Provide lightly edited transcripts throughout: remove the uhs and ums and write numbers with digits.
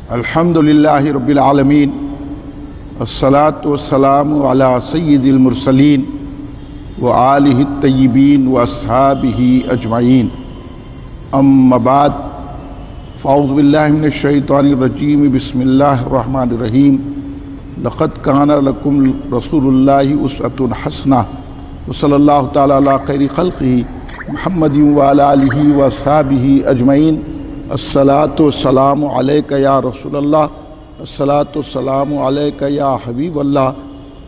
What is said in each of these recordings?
الحمدللہ رب العالمین الصلاۃ والسلام علی سید المرسلین وآلہ الطیبین واصحابہ اجمعین اما بعد فاعوذ باللہ من الشیطان الرجیم بسم اللہ الرحمن الرحیم لقد کان لکم رسول اللہ اسوۃ حسنہ وصلی اللہ تعالی علی خیر خلقہ محمد وعلی آلہ واصحابہ اجمعین الصلاۃ والسلام علیک یا رسول اللہ، الصلاۃ والسلام علیک یا حبیب اللہ،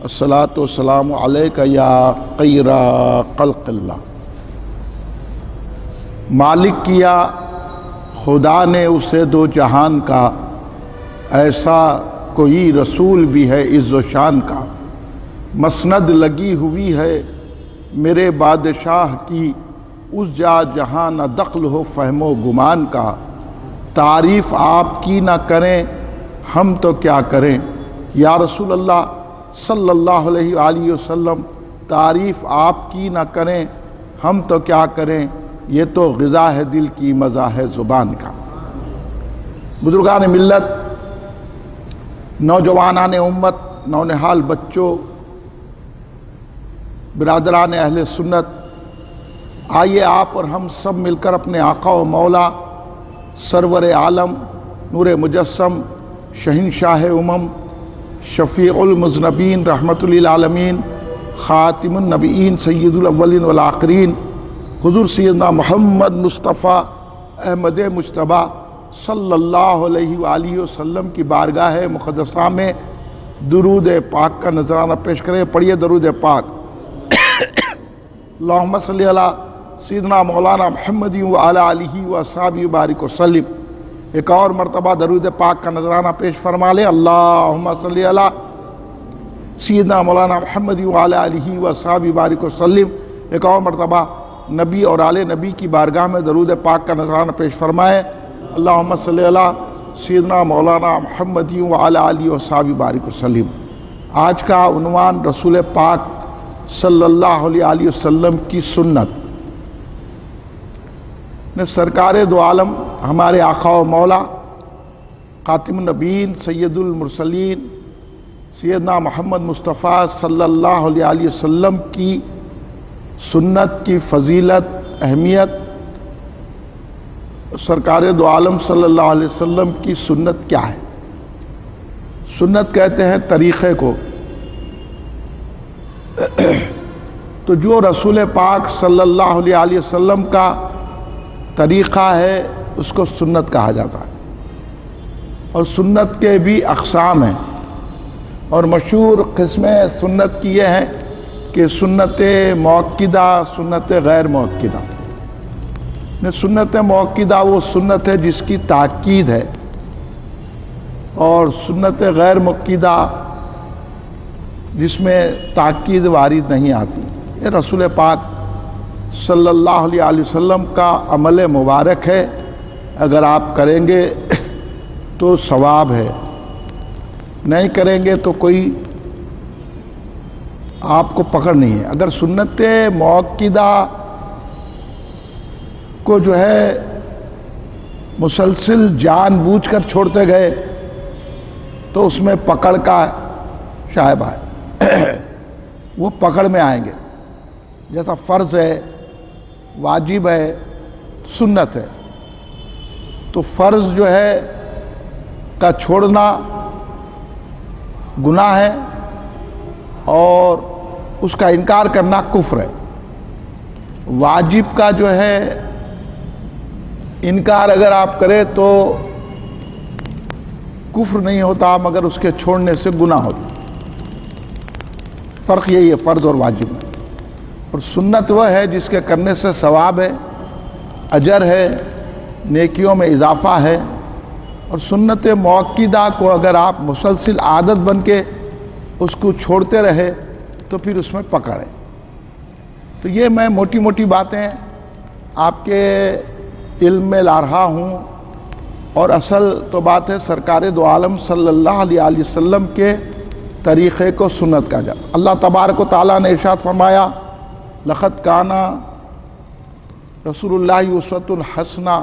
الصلاۃ والسلام علیک یا خیر خلق اللہ۔ مالک کیا خدا نے اسے دو جہان کا، ایسا کوئی رسول بھی ہے عز و شان کا۔ مسند لگی ہوئی ہے میرے بادشاہ کی، اس جا جہاں نہ دخل ہو فہم و گمان کا۔ تعریف آپ کی نہ کریں ہم تو کیا کریں، یا رسول اللہ صلی اللہ علیہ وآلہ وسلم تعریف آپ کی نہ کریں ہم تو کیا کریں، یہ تو غذا ہے دل کی مزہ ہے زبان کا۔ بزرگان ملت، نوجوانان امت، نونہال بچوں، برادران اہل سنت، آئیے آپ اور ہم سب مل کر اپنے آقا و مولا سرور عالم نور مجسم شہنشاہ امم شفیع المذنبین رحمت للعالمین خاتم النبیین سید الاولین والآخرین حضور سیدنا محمد مصطفیٰ احمد مجتبیٰ صلی اللہ علیہ وآلہ وسلم کی بارگاہ مقدسہ میں درود پاک کا نذرانہ پیش کریں۔ پڑھیے درود پاک۔ اللہم صلی علی سیدنا مولانا محمد وعلی آلہ واصحابہ بارک وسلم۔ ایک اور مرتبہ درود پاک کا نذرانہ پیش فرما لیں۔ اللہم صلی علی سیدنا مولانا محمد وعلی آلہ واصحابہ بارک وسلم۔ ایک اور مرتبہ نبی اور آل نبی کی بارگاہ میں درود پاک کا نذرانہ پیش فرمائے۔ اللہم صلی علی سیدنا مولانا محمد وعلی آلہ واصحابہ بارک وسلم۔ آج کا عنوان رسول پاک صلی اللہ علیہ وسلم کی سنت نے سرکار دو عالم ہمارے آقا و مولا خاتم النبیین سید المرسلین سیدنا محمد مصطفیٰ صلی اللہ علیہ وسلم کی سنت کی فضیلت، اہمیت، سرکار دو عالم صلی اللہ علیہ وسلم کی سنت کیا ہے؟ سنت کہتے ہیں طریقے کو۔ تو جو رسول پاک صلی اللہ علیہ وسلم کا طریقہ ہے اس کو سنت کہا جاتا ہے، اور سنت کے بھی اقسام ہیں، اور مشہور قسمیں سنت کی یہ ہیں کہ سنت مؤکدہ، سنت غیر مؤکدہ۔ سنت مؤکدہ وہ سنت ہے جس کی تاکید ہے، اور سنت غیر مؤکدہ جس میں تاکید وارد نہیں آتی۔ یہ رسول پاک صلی اللہ علیہ وسلم کا عمل مبارک ہے، اگر آپ کریں گے تو ثواب ہے، نہیں کریں گے تو کوئی آپ کو پکڑ نہیں ہے۔ اگر سنت مؤکدہ کو جو ہے مسلسل جان بوجھ کر چھوڑتے گئے تو اس میں پکڑ کا شائبہ ہے، وہ پکڑ میں آئیں گے۔ جیسا فرض ہے، واجب ہے، سنت ہے، تو فرض جو ہے کا چھوڑنا گناہ ہے، اور اس کا انکار کرنا کفر ہے۔ واجب کا جو ہے انکار اگر آپ کریں تو کفر نہیں ہوتا، مگر اس کے چھوڑنے سے گناہ ہوتا۔ فرق یہی ہے فرض اور واجب میں۔ اور سنت وہ ہے جس کے کرنے سے ثواب ہے، اجر ہے، نیکیوں میں اضافہ ہے۔ اور سنت مؤکدہ کو اگر آپ مسلسل عادت بن کے اس کو چھوڑتے رہے تو پھر اس میں پکڑ ہے۔ تو یہ میں موٹی موٹی باتیں آپ کے علم میں لا رہا ہوں، اور اصل تو بات ہے سرکار دو عالم صلی اللہ علیہ وسلم کے طریقے کو سنت کہا جاتا۔ اللہ تبارک و تعالیٰ نے ارشاد فرمایا، لقد کان رسول اللہ اسوۃ حسنہ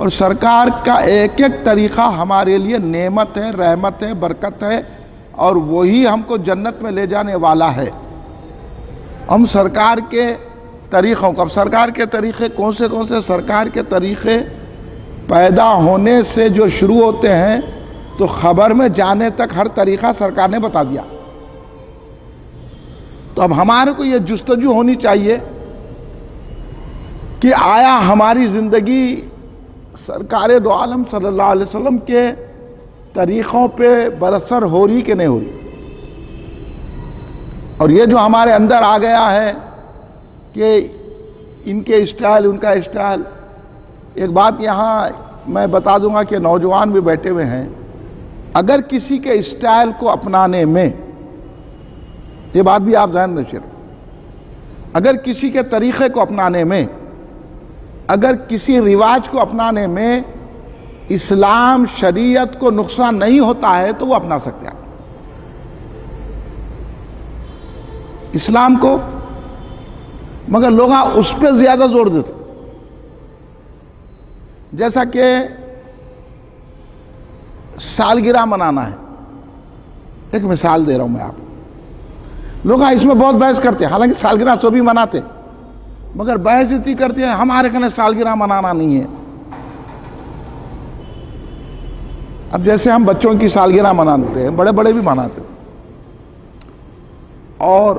اور سرکار کا ایک ایک طریقہ ہمارے لیے نعمت ہے، رحمت ہے، برکت ہے، اور وہی ہم کو جنت میں لے جانے والا ہے۔ ہم سرکار کے طریقوں کو، اب سرکار کے طریقے کون سے؟ سرکار کے طریقے پیدا ہونے سے جو شروع ہوتے ہیں تو خبر میں جانے تک ہر طریقہ سرکار نے بتا دیا۔ تو اب ہمارے کو یہ جستجو ہونی چاہیے کہ آیا ہماری زندگی سرکار دو عالم صلی اللہ علیہ وسلم کے طریقوں پہ برسر ہو رہی کہ نہیں ہو رہی؟ اور یہ جو ہمارے اندر آ گیا ہے کہ ان کے اسٹائل، ان کا اسٹائل، ایک بات یہاں میں بتا دوں گا کہ نوجوان بھی بیٹھے ہوئے ہیں، اگر کسی کے اسٹائل کو اپنانے میں، یہ بات بھی آپ ذہن میں رکھیں، اگر کسی کے طریقے کو اپنانے میں، اگر کسی رواج کو اپنانے میں اسلام شریعت کو نقصان نہیں ہوتا ہے تو وہ اپنا سکتے ہیں اسلام کو، مگر لوگ اس پہ زیادہ زور دیتے، جیسا کہ سالگرہ منانا ہے۔ ایک مثال دے رہا ہوں میں آپ، لوگ اس میں بہت بحث کرتے ہیں، حالانکہ سالگرہ سو بھی مناتے، مگر بحث اتنی کرتے ہیں ہمارے کنے سالگرہ منانا نہیں ہے۔ اب جیسے ہم بچوں کی سالگرہ مناتے ہیں، بڑے بڑے بھی مناتے ہیں، اور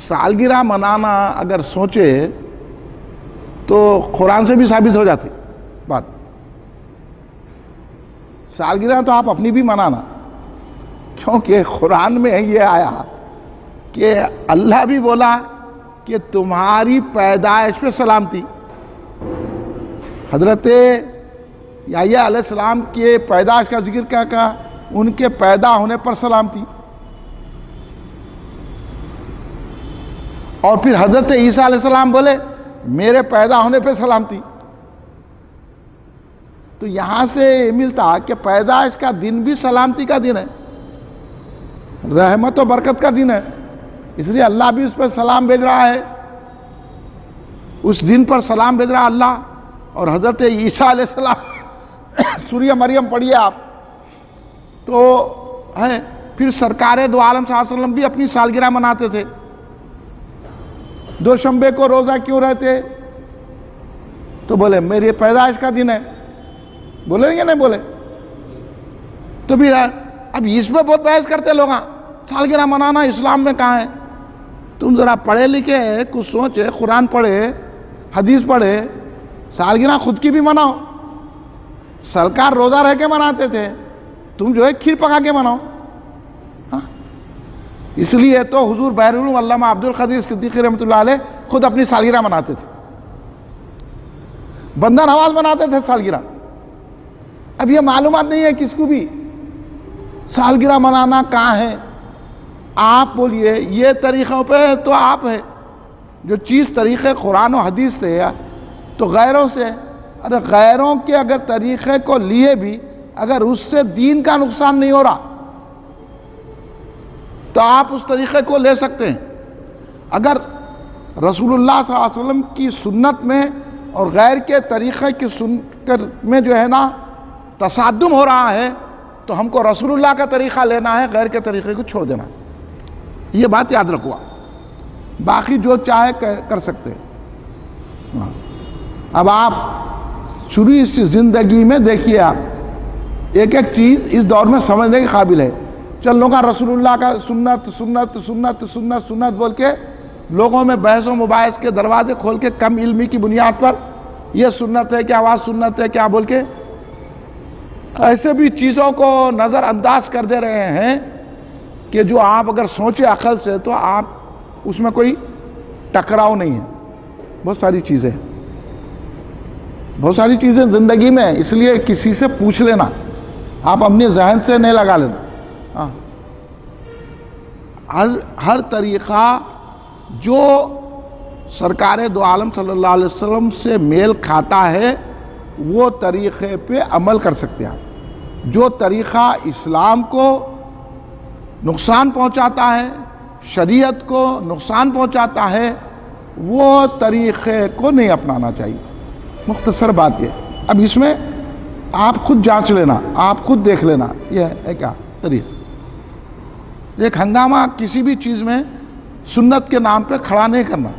سالگرہ منانا اگر سوچے تو قرآن سے بھی ثابت ہو جاتی بات۔ سالگرہ تو آپ اپنی بھی منانا، کیونکہ قرآن میں یہ آیا کہ اللہ بھی بولا کہ تمہاری پیدائش پہ سلامتی۔ حضرت یحییٰ علیہ السلام کے پیدائش کا ذکر کیا کہا؟ ان کے پیدا ہونے پر سلامتی۔ اور پھر حضرت عیسیٰ علیہ السلام بولے میرے پیدا ہونے پہ سلامتی۔ تو یہاں سے ملتا کہ پیدائش کا دن بھی سلامتی کا دن ہے، رحمت و برکت کا دن ہے، اس لیے اللہ بھی اس پر سلام بھیج رہا ہے، اس دن پر سلام بھیج رہا اللہ۔ اور حضرت عیسیٰ علیہ السلام سورہ مریم پڑھیے آپ تو ہے، پھر سرکار دو عالم صلی اللہ علیہ وسلم بھی اپنی سالگرہ مناتے تھے۔ دوشنبے کو روزہ کیوں رہتے؟ تو بولے میری پیدائش کا دن ہے، بولے یا نہیں بولے؟ تو بھی اب اس میں بہت بحث کرتے لوگ، سالگرہ منانا اسلام میں کہاں ہے؟ تم ذرا پڑھے لکھے کچھ سوچے، قرآن پڑھے، حدیث پڑھے، سالگرہ خود کی بھی مناؤ۔ سرکار روزہ رہ کے مناتے تھے، تم جو ہے کھیر پکا کے مناؤ۔ اس لیے تو حضور بحر العلوم علامہ عبد القادر صدیقی رحمۃ اللہ علیہ خود اپنی سالگرہ مناتے تھے، بندہ نواز مناتے تھے سالگرہ۔ اب یہ معلومات نہیں ہے کس کو بھی سالگرہ منانا کہاں ہے۔ آپ بولیے یہ طریقوں پہ تو آپ ہے، جو چیز طریقے قرآن و حدیث سے ہے تو غیروں سے، ارے غیروں کے اگر طریقے کو لیے بھی اگر اس سے دین کا نقصان نہیں ہو رہا تو آپ اس طریقے کو لے سکتے ہیں۔ اگر رسول اللہ صلی اللہ علیہ وسلم کی سنت میں اور غیر کے طریقے کی سنت میں جو ہے نا تصادم ہو رہا ہے تو ہم کو رسول اللہ کا طریقہ لینا ہے، غیر کے طریقے کو چھوڑ دینا ہے۔ یہ بات یاد رکھو، باقی جو چاہے کر سکتے ہیں۔ اب آپ شروع اس زندگی میں دیکھیے، آپ ایک ایک چیز اس دور میں سمجھنے کے قابل ہے۔ چلو کا رسول اللہ کا سنت سنت سنت سنت سنت بول کے لوگوں میں بحث و مباحث کے دروازے کھول کے کم علمی کی بنیاد پر یہ سنت ہے کیا، آواز سنت ہے کیا بول کے ایسے بھی چیزوں کو نظر انداز کر دے رہے ہیں کہ جو آپ اگر سوچے عقل سے تو آپ اس میں کوئی ٹکراؤ نہیں ہے۔ بہت ساری چیزیں زندگی میں، اس لیے کسی سے پوچھ لینا، آپ اپنے ذہن سے نہیں لگا لینا۔ ہر طریقہ جو سرکار دو عالم صلی اللہ علیہ وسلم سے میل کھاتا ہے وہ طریقے پہ عمل کر سکتے ہیں۔ جو طریقہ اسلام کو نقصان پہنچاتا ہے، شریعت کو نقصان پہنچاتا ہے، وہ طریقے کو نہیں اپنانا چاہیے۔ مختصر بات یہ اب اس میں آپ خود جانچ لینا، آپ خود دیکھ لینا یہ ہے کیا طریقہ۔ ایک ہنگامہ کسی بھی چیز میں سنت کے نام پہ کھڑا نہیں کرنا۔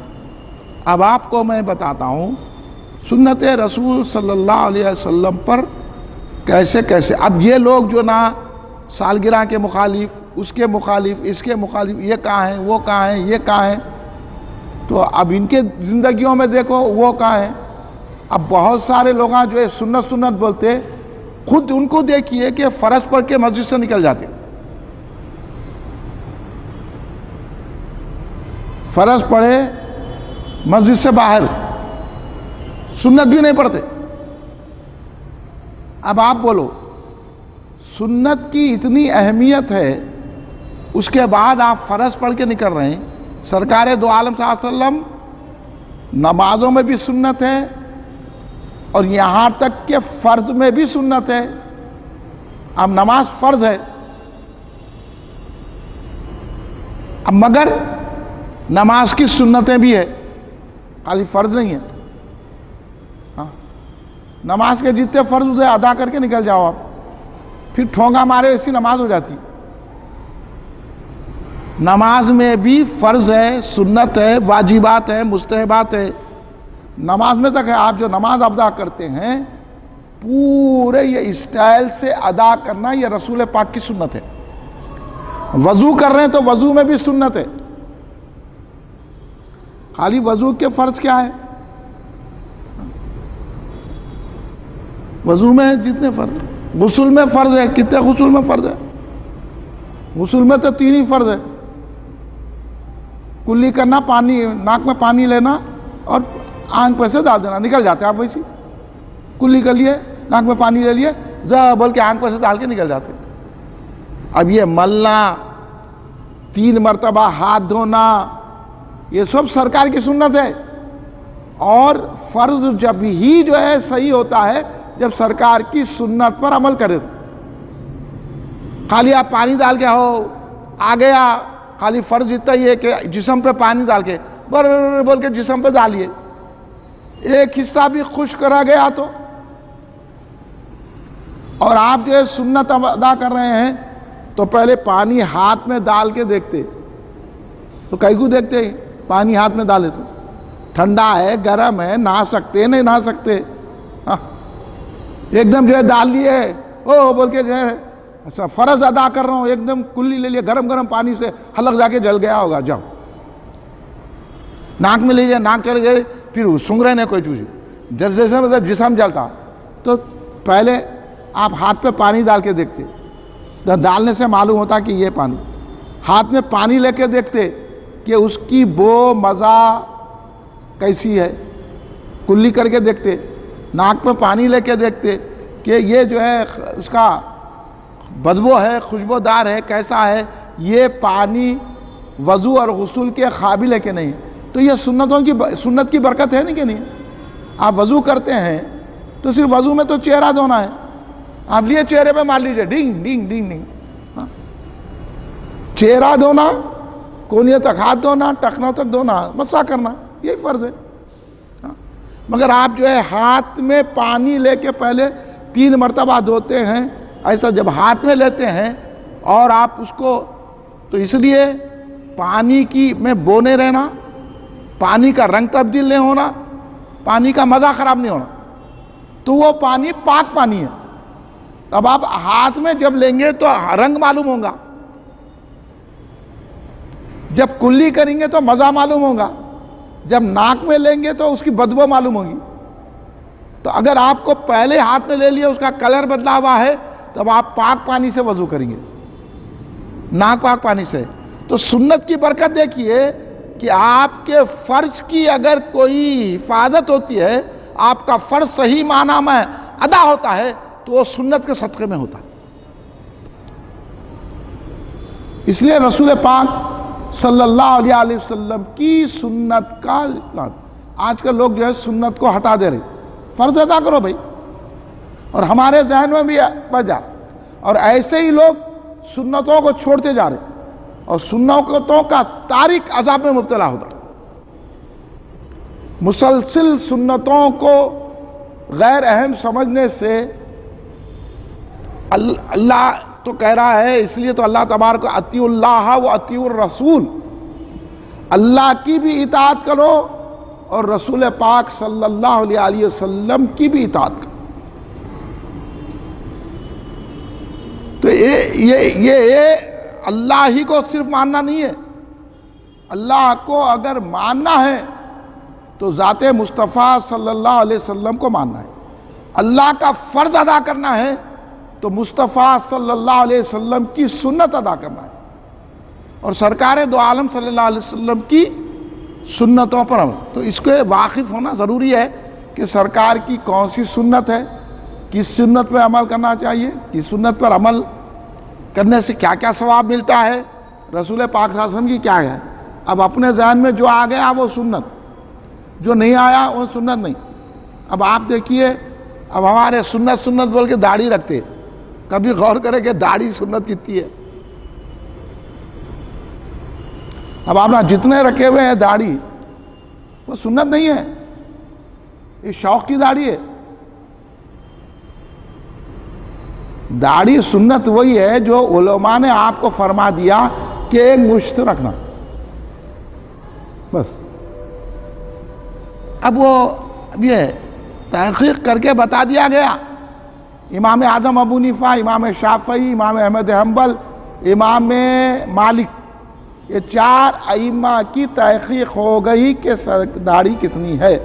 اب آپ کو میں بتاتا ہوں سنت رسول صلی اللہ علیہ وسلم پر کیسے کیسے، اب یہ لوگ جو نا سالگرہ کے مخالف، اس کے مخالف، اس کے مخالف، یہ کہاں ہیں، وہ کہاں ہیں، یہ کہاں ہیں، تو اب ان کے زندگیوں میں دیکھو وہ کہاں ہیں۔ اب بہت سارے لوگ جو ہے سنت سنت بولتے، خود ان کو دیکھیے کہ فرض پڑھ کے مسجد سے نکل جاتے، فرض پڑھے مسجد سے باہر، سنت بھی نہیں پڑھتے۔ اب آپ بولو سنت کی اتنی اہمیت ہے، اس کے بعد آپ فرض پڑھ کے نکل رہے ہیں۔ سرکار دو عالم صلی اللہ علیہ وسلم نمازوں میں بھی سنت ہے اور یہاں تک کہ فرض میں بھی سنت ہے۔ اب نماز فرض ہے، اب مگر نماز کی سنتیں بھی ہے، خالی فرض نہیں ہے۔ نماز کے جتنے فرض اسے ادا کر کے نکل جاؤ آپ، پھر ٹھونگا مارے ایسی نماز ہو جاتی۔ نماز میں بھی فرض ہے، سنت ہے، واجبات ہے، مستحبات ہے۔ نماز میں تک ہے، آپ جو نماز ادا کرتے ہیں پورے یہ اسٹائل سے ادا کرنا، یہ رسول پاک کی سنت ہے۔ وضو کر رہے ہیں تو وضو میں بھی سنت ہے۔ خالی وضو کے فرض کیا ہے؟ وضو میں جتنے فرض، غسل میں فرض ہے، کتنے غسل میں فرض ہے؟ غسل میں تو 3 ہی فرض ہے، کلی کرنا، پانی ناک میں پانی لینا اور آنکھ پہ سے ڈال دینا، نکل جاتے آپ ویسی، کلی کر لیے، ناک میں پانی لے لیے، بول کے آنکھ پہ سے ڈال کے نکل جاتے۔ اب یہ ملنا، 3 مرتبہ ہاتھ دھونا، یہ سب سرکار کی سنت ہے۔ اور فرض جب ہی جو ہے صحیح ہوتا ہے جب سرکار کی سنت پر عمل کرے تو۔ خالی آپ پانی ڈال کے آ گیا، خالی فرض اتنا ہی ہے کہ جسم پہ پانی ڈال کے بول کے جسم پہ ڈالیے، ایک حصہ بھی خشک رہ گیا تو، اور آپ جو ہے سنت ادا کر رہے ہیں تو پہلے پانی ہاتھ میں ڈال کے دیکھتے، تو کئی کو دیکھتے ہیں پانی ہاتھ میں ڈالے تو ٹھنڈا ہے، گرم ہے، نہا سکتے نہیں نہا سکتے، ایک دم جو ہے ڈال لیے بول کے جو ہے فرض ادا کر رہا ہوں، ایک دم کلی لے لیے، گرم گرم پانی سے حلق جا کے جل گیا ہوگا، جاؤ ناک میں لیجیے، ناک چل گئے، پھر سونگ رہے نہیں کوئی چیز، جیسے جسم جلتا، تو پہلے آپ ہاتھ پہ پانی ڈال کے دیکھتے، ڈالنے سے معلوم ہوتا کہ یہ پانی، ہاتھ میں پانی لے کے دیکھتے کہ اس کی بو مزہ کیسی ہے، کلی کر کے دیکھتے، ناک میں پانی لے کے دیکھتے کہ یہ جو ہے اس کا بدبو ہے، خوشبودار ہے، کیسا ہے، یہ پانی وضو اور غسل کے قابل ہے کہ نہیں۔ تو یہ سنت کی برکت ہے نہیں کہ نہیں؟ آپ وضو کرتے ہیں تو صرف وضو میں تو چہرہ دھونا ہے، آپ لیے چہرے پہ مار لیجئے، ڈنگ ڈنگ ڈنگ ڈنگ، چہرہ دھونا، کونیوں تک ہاتھ دھونا، ٹخنوں تک دھونا، مسح کرنا، یہی فرض ہے۔ مگر آپ جو ہے ہاتھ میں پانی لے کے پہلے 3 مرتبہ دھوتے ہیں، ایسا جب ہاتھ میں لیتے ہیں اور آپ اس کو، تو اس لیے پانی کی میں بونے رہنا، پانی کا رنگ تبدیل نہیں ہونا، پانی کا مزہ خراب نہیں ہونا، تو وہ پانی پاک پانی ہے۔ اب آپ ہاتھ میں جب لیں گے تو رنگ معلوم ہوگا، جب کلی کریں گے تو مزہ معلوم ہوگا، جب ناک میں لیں گے تو اس کی بدبو معلوم ہوگی۔ تو اگر آپ کو پہلے ہاتھ میں لے لیا، اس کا کلر بدلا ہوا ہے، تب آپ پاک پانی سے وضو کریں گے، ناک پاک پانی سے۔ تو سنت کی برکت دیکھیے کہ آپ کے فرض کی اگر کوئی حفاظت ہوتی ہے، آپ کا فرض صحیح معنی میں ادا ہوتا ہے، تو وہ سنت کے صدقے میں ہوتا ہے۔ اس لیے رسول پاک صلی اللہ علیہ وسلم کی سنت کا، آج کل لوگ جو ہے سنت کو ہٹا دے رہے، فرض ادا کرو بھائی، اور ہمارے ذہن میں بھی بچ جا، اور ایسے ہی لوگ سنتوں کو چھوڑتے جا رہے اور سنتوں کا تارک عذاب میں مبتلا ہوتا۔ مسلسل سنتوں کو غیر اہم سمجھنے سے اللہ تو کہہ رہا ہے، اس لیے تو اللہ تبارک اطیعوا اللہ و اطیعوا الرسول، اللہ کی بھی اطاعت کرو اور رسول پاک صلی اللہ علیہ وسلم کی بھی اطاعت کرو۔ تو یہ اللہ ہی کو صرف ماننا نہیں ہے، اللہ کو اگر ماننا ہے تو ذات مصطفیٰ صلی اللہ علیہ وسلم کو ماننا ہے، اللہ کا فرض ادا کرنا ہے تو مصطفیٰ صلی اللہ علیہ وسلم کی سنت ادا کرنا ہے، اور سرکار دو عالم صلی اللہ علیہ وسلم کی سنتوں پر عمل۔ تو اس کے واقف ہونا ضروری ہے کہ سرکار کی کون سی سنت ہے، کس سنت پہ عمل کرنا چاہیے، کس سنت پر عمل کرنے سے کیا کیا ثواب ملتا ہے، رسول پاک صلی اللہ علیہ وسلم کی کیا ہے۔ اب اپنے ذہن میں جو آ گیا وہ سنت، جو نہیں آیا وہ سنت نہیں۔ اب آپ دیکھیے، اب ہمارے سنت بول کے داڑھی رکھتے، کبھی غور کرے کہ داڑھی سنت کتنی ہے؟ اب آپ جتنے رکھے ہوئے ہیں داڑھی، وہ سنت نہیں ہے، یہ شوق کی داڑھی ہے۔ داڑھی سنت وہی ہے جو علماء نے آپ کو فرما دیا کہ ایک مشت رکھنا، بس۔ اب یہ تحقیق کر کے بتا دیا گیا، امام اعظم ابو حنیفہ، امام شافعی، امام احمد حنبل، امام مالک، یہ 4 ائمہ کی تحقیق ہو گئی کہ داڑھی کتنی ہے،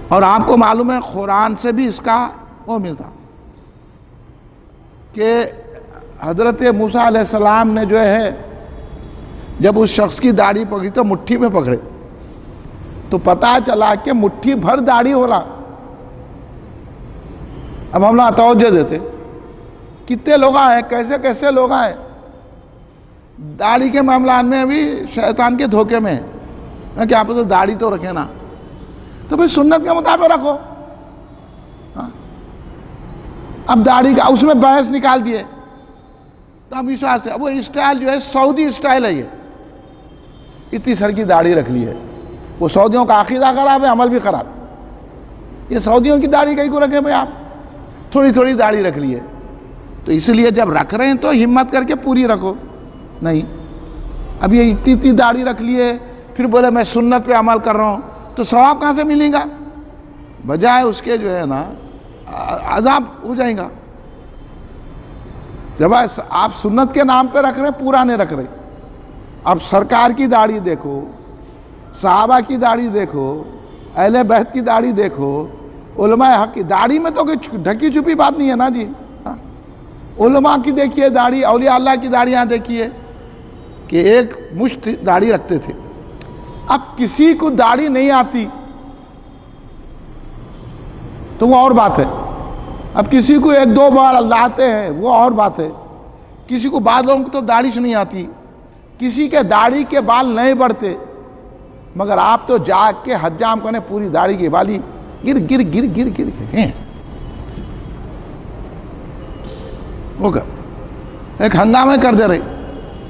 اور آپ کو معلوم ہے قرآن سے بھی اس کا وہ ملتا کہ حضرت موسیٰ علیہ السلام نے جو ہے جب اس شخص کی داڑھی پکڑی تو مٹھی میں پکڑے، تو پتہ چلا کہ مٹھی بھر داڑھی ہو رہا۔ اب ہم لوگ توجہ دیتے، کتنے لوگ آئے، کیسے کیسے لوگ آئے داڑھی کے معاملات میں بھی شیطان کے دھوکے میں ہے کہ آپ تو داڑھی تو رکھے نا، تو پھر سنت کے مطابق رکھو۔ اب داڑھی کا اس میں بحث نکال دیے، تو اب اس واسطے وہ اسٹائل جو ہے سعودی اسٹائل ہے، یہ اتنی سر کی داڑھی رکھ لی ہے، وہ سعودیوں کا عقیدہ خراب ہے، عمل بھی خراب۔ یہ سعودیوں کی داڑھی کہیں کو رکھے بھائی، آپ تھوڑی تھوڑی داڑھی رکھ لیے، تو اس لیے جب رکھ رہے ہیں تو ہمت کر کے پوری رکھو۔ نہیں، اب یہ اتنی داڑھی رکھ لیے پھر بولے میں سنت پہ عمل کر رہا ہوں، تو ثواب کہاں سے ملے گا؟ بجائے اس کے جو ہے نا عذاب ہو جائے گا۔ جب آپ سنت کے نام پہ رکھ رہے ہیں، پورا نہیں رکھ رہے۔ اب سرکار کی داڑھی دیکھو، صحابہ کی داڑھی دیکھو، اہل بیت کی داڑھی دیکھو، علماء حق کی داڑھی میں تو کوئی ڈھکی چھپی بات نہیں ہے نا جی۔ علماء کی دیکھیے داڑھی، اولیاء اللہ کی داڑیاں دیکھیے کہ ایک مشت داڑھی رکھتے تھے۔ اب کسی کو داڑھی نہیں آتی تو وہ اور بات ہے، اب کسی کو 1-2 بار لاتے ہیں وہ اور بات ہے، کسی کو بعض لوگوں کو تو داڑھی سے نہیں آتی، کسی کے داڑھی کے بال نہیں بڑھتے، مگر آپ تو جاگ کے حجام کرنے پوری داڑھی کی بالی گر گر گر گر گر ہیں ہوگا، ایک ہنگامے کر دے رہے۔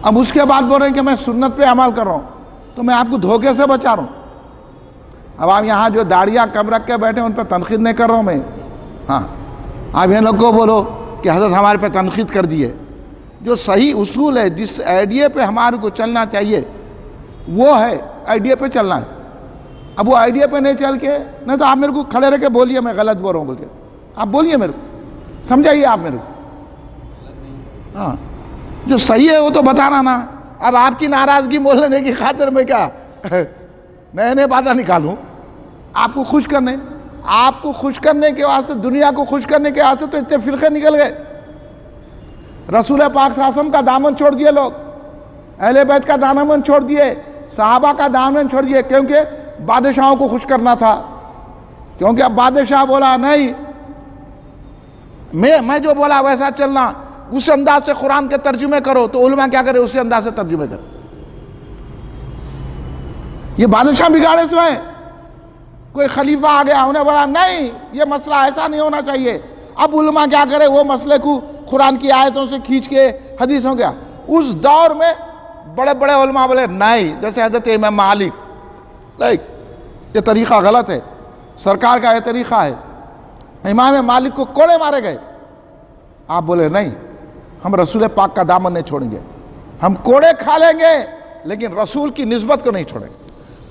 اب اس کے بعد بول رہے ہیں کہ میں سنت پہ عمل کر رہا ہوں، تو میں آپ کو دھوکے سے بچا رہا ہوں۔ اب آپ یہاں جو داڑیاں کم رکھ کے بیٹھے ان پہ تنقید نہیں کر رہا ہوں میں، ہاں آپ یہ لوگ کو بولو کہ حضرت ہمارے پہ تنقید کر دیے۔ جو صحیح اصول ہے، جس آئیڈیا پہ ہمارے کو چلنا چاہیے وہ ہے، آئیڈیا پہ چلنا ہے۔ اب وہ آئیڈیا پہ نہیں چل کے، نہیں تو آپ میرے کو کھڑے رہ کے بولیے میں غلط بول رہا ہوں بول کے، آپ بولیے میرے کو، سمجھائیے آپ میرے کو، ہاں جو صحیح ہے وہ تو بتانا نا۔ اب آپ کی ناراضگی مول لینے کی خاطر میں کیا نئے باتیں نکالوں آپ کو خوش کرنے، آپ کو خوش کرنے کے واسطے، دنیا کو خوش کرنے کے واسطے تو اتنے فرقے نکل گئے۔ رسول پاک صلی اللہ علیہ وسلم کا دامن چھوڑ دیے لوگ، اہل بیت کا دامن چھوڑ دیے، صحابہ کا دامن چھوڑ دیے، کیونکہ بادشاہوں کو خوش کرنا تھا، کیونکہ اب بادشاہ بولا نہیں میں جو بولا ویسا چلنا، اس انداز سے قرآن کے ترجمے کرو، تو علماء کیا کرے اسی انداز سے ترجمے کرو۔ یہ بادشاہ بگاڑے سے ہیں، کوئی خلیفہ آ گیا انہیں بولا نہیں یہ مسئلہ ایسا نہیں ہونا چاہیے، اب علماء کیا کرے وہ مسئلے کو قرآن کی آیتوں سے کھینچ کے حدیثوں کیا، اس دور میں بڑے بڑے علماء بولے نہیں، جیسے حضرت امام مالک، یہ طریقہ غلط ہے، سرکار کا یہ طریقہ ہے. امام مالک کو کوڑے مارے گئے. آپ بولے نہیں، ہم رسول پاک کا دامن نہیں چھوڑیں گے، ہم کوڑے کھا لیں گے لیکن رسول کی نسبت کو نہیں چھوڑیں گے.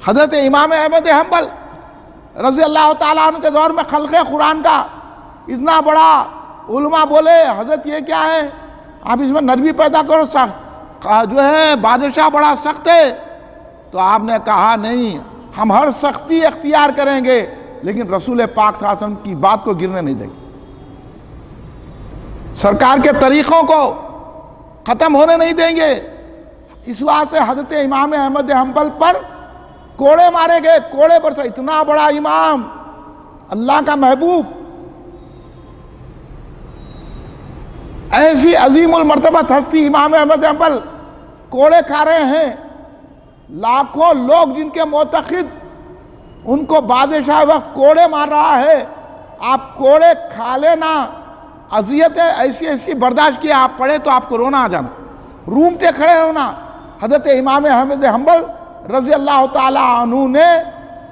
حضرت امام احمد حنبل رضی اللہ تعالیٰ عنہ کے دور میں خلق قرآن کا اتنا بڑا علماء بولے حضرت یہ کیا ہے، آپ اس میں نرمی پیدا کرو، جو ہے بادشاہ بڑا سخت ہے. تو آپ نے کہا نہیں، ہم ہر سختی اختیار کریں گے لیکن رسول پاک صلی اللہ علیہ وسلم کی بات کو گرنے نہیں دیں گے، سرکار کے طریقوں کو ختم ہونے نہیں دیں گے. اس واسطے حضرت امام احمد حنبل پر کوڑے مارے گئے. کوڑے پر سے اتنا بڑا امام، اللہ کا محبوب، ایسی عظیم المرتبت ہستی امام احمد حنبل کوڑے کھا رہے ہیں. لاکھوں لوگ جن کے معتقد ان کو بادشاہ وقت کوڑے مار رہا ہے، آپ کوڑے کھا لینا، اذیتیں ایسی ایسی برداشت کی، آپ پڑھے تو آپ کو رونا آ جانا، رومتے کھڑے ہونا. حضرت امام احمد حنبل رضی اللہ تعالیٰ عنہ نے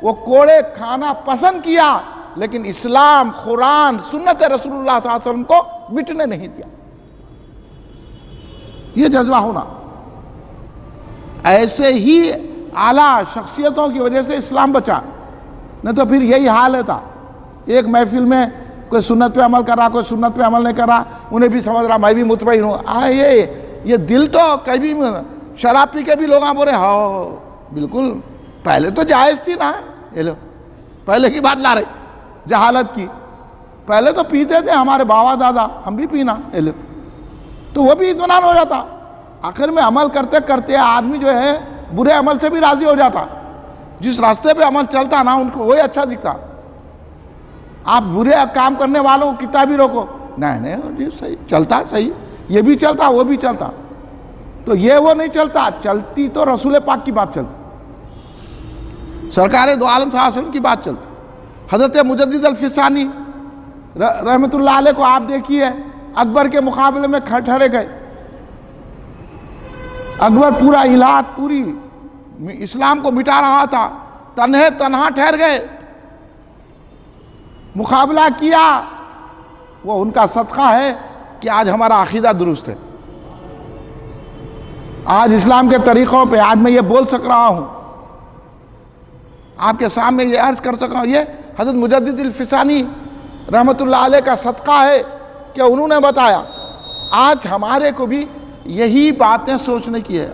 وہ کوڑے کھانا پسند کیا لیکن اسلام، قرآن، سنت رسول اللہ صلی اللہ علیہ وسلم کو مٹنے نہیں دیا. یہ جذبہ ہونا، ایسے ہی اعلیٰ شخصیتوں کی وجہ سے اسلام بچا، نہیں تو پھر یہی حال تھا. ایک محفل میں کوئی سنت پہ عمل کر رہا، کوئی سنت پہ عمل نہیں کر رہا، انہیں بھی سمجھ رہا میں بھی مطمئن ہوں. یہ دل تو کبھی شراب پی کے بھی لوگ بولے ہاں بالکل، پہلے تو جائز تھی نا، یہ لو پہلے کی بات لا رہے، جہالت کی. پہلے تو پیتے تھے ہمارے باوا دادا، ہم بھی پینا، یہ لو تو وہ بھی اطمینان ہو جاتا. آخر میں عمل کرتے کرتے آدمی جو ہے برے عمل سے بھی راضی ہو جاتا. جس راستے پہ عمل چلتا نا ان کو وہی اچھا دکھتا. آپ برے کام کرنے والوں کو کتنا بھی روکو، نہیں جی صحیح چلتا، صحیح یہ بھی چلتا وہ بھی چلتا، تو یہ وہ نہیں چلتا. چلتی تو رسول پاک کی بات چلتی، سرکار دو عالم صلی اللہ علیہ وسلم کی بات چلتی. حضرت مجدد الفسانی رحمت اللہ علیہ کو آپ دیکھیے، اکبر کے مقابلے میں ٹھہرے گئے. اکبر پورا الہات، پوری اسلام کو مٹا رہا تھا، تنہا ٹھہر گئے، مقابلہ کیا. وہ ان کا صدقہ ہے کہ آج ہمارا عقیدہ درست ہے، آج اسلام کے طریقوں پہ آج میں یہ بول سک رہا ہوں، آپ کے سامنے یہ عرض کر سکا ہوں. یہ حضرت مجدد الفسانی رحمت اللہ علیہ کا صدقہ ہے کہ انہوں نے بتایا. آج ہمارے کو بھی یہی باتیں سوچنے کی ہے.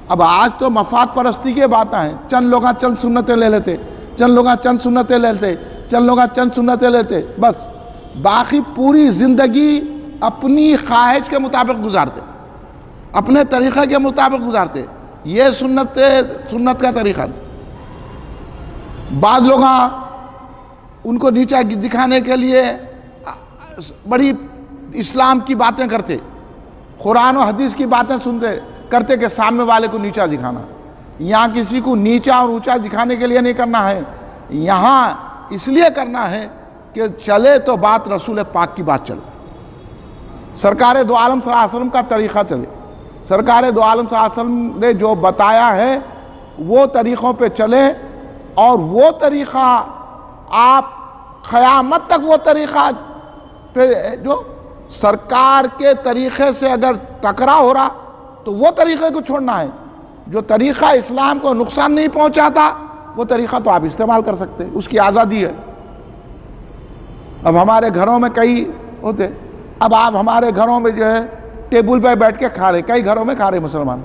اب آج تو مفاد پرستی کی باتیں ہیں، چند لوگ چند سنتیں لے لیتے، چند لوگ چند سنتیں لیتے، چند لوگ چند سنتیں لیتے، بس باقی پوری زندگی اپنی خواہش کے مطابق گزارتے، اپنے طریقے کے مطابق گزارتے. یہ سنت کا طریقہ. بعض لوگ ان کو نیچا دکھانے کے لیے بڑی اسلام کی باتیں کرتے، قرآن و حدیث کی باتیں سنتے کرتے کہ سامنے والے کو نیچا دکھانا. یہاں کسی کو نیچا اور اونچا دکھانے کے لیے نہیں کرنا ہے، یہاں اس لیے کرنا ہے کہ چلے تو بات رسول پاک کی بات چلے، سرکار دو عالم صلی اللہ علیہ وسلم کا طریقہ چلے. سرکار دو عالم صلی اللہ علیہ وسلم نے جو بتایا ہے وہ طریقوں پہ چلے، اور وہ طریقہ آپ قیامت تک وہ طریقہ پہ جو سرکار کے طریقے سے اگر ٹکرا ہو رہا تو وہ طریقے کو چھوڑنا ہے. جو طریقہ اسلام کو نقصان نہیں پہنچاتا وہ طریقہ تو آپ استعمال کر سکتے، اس کی آزادی ہے. اب ہمارے گھروں میں کئی ہوتے، اب آپ ہمارے گھروں میں جو ہے ٹیبل پہ بیٹھ کے کھا رہے، کئی گھروں میں کھا رہے مسلمان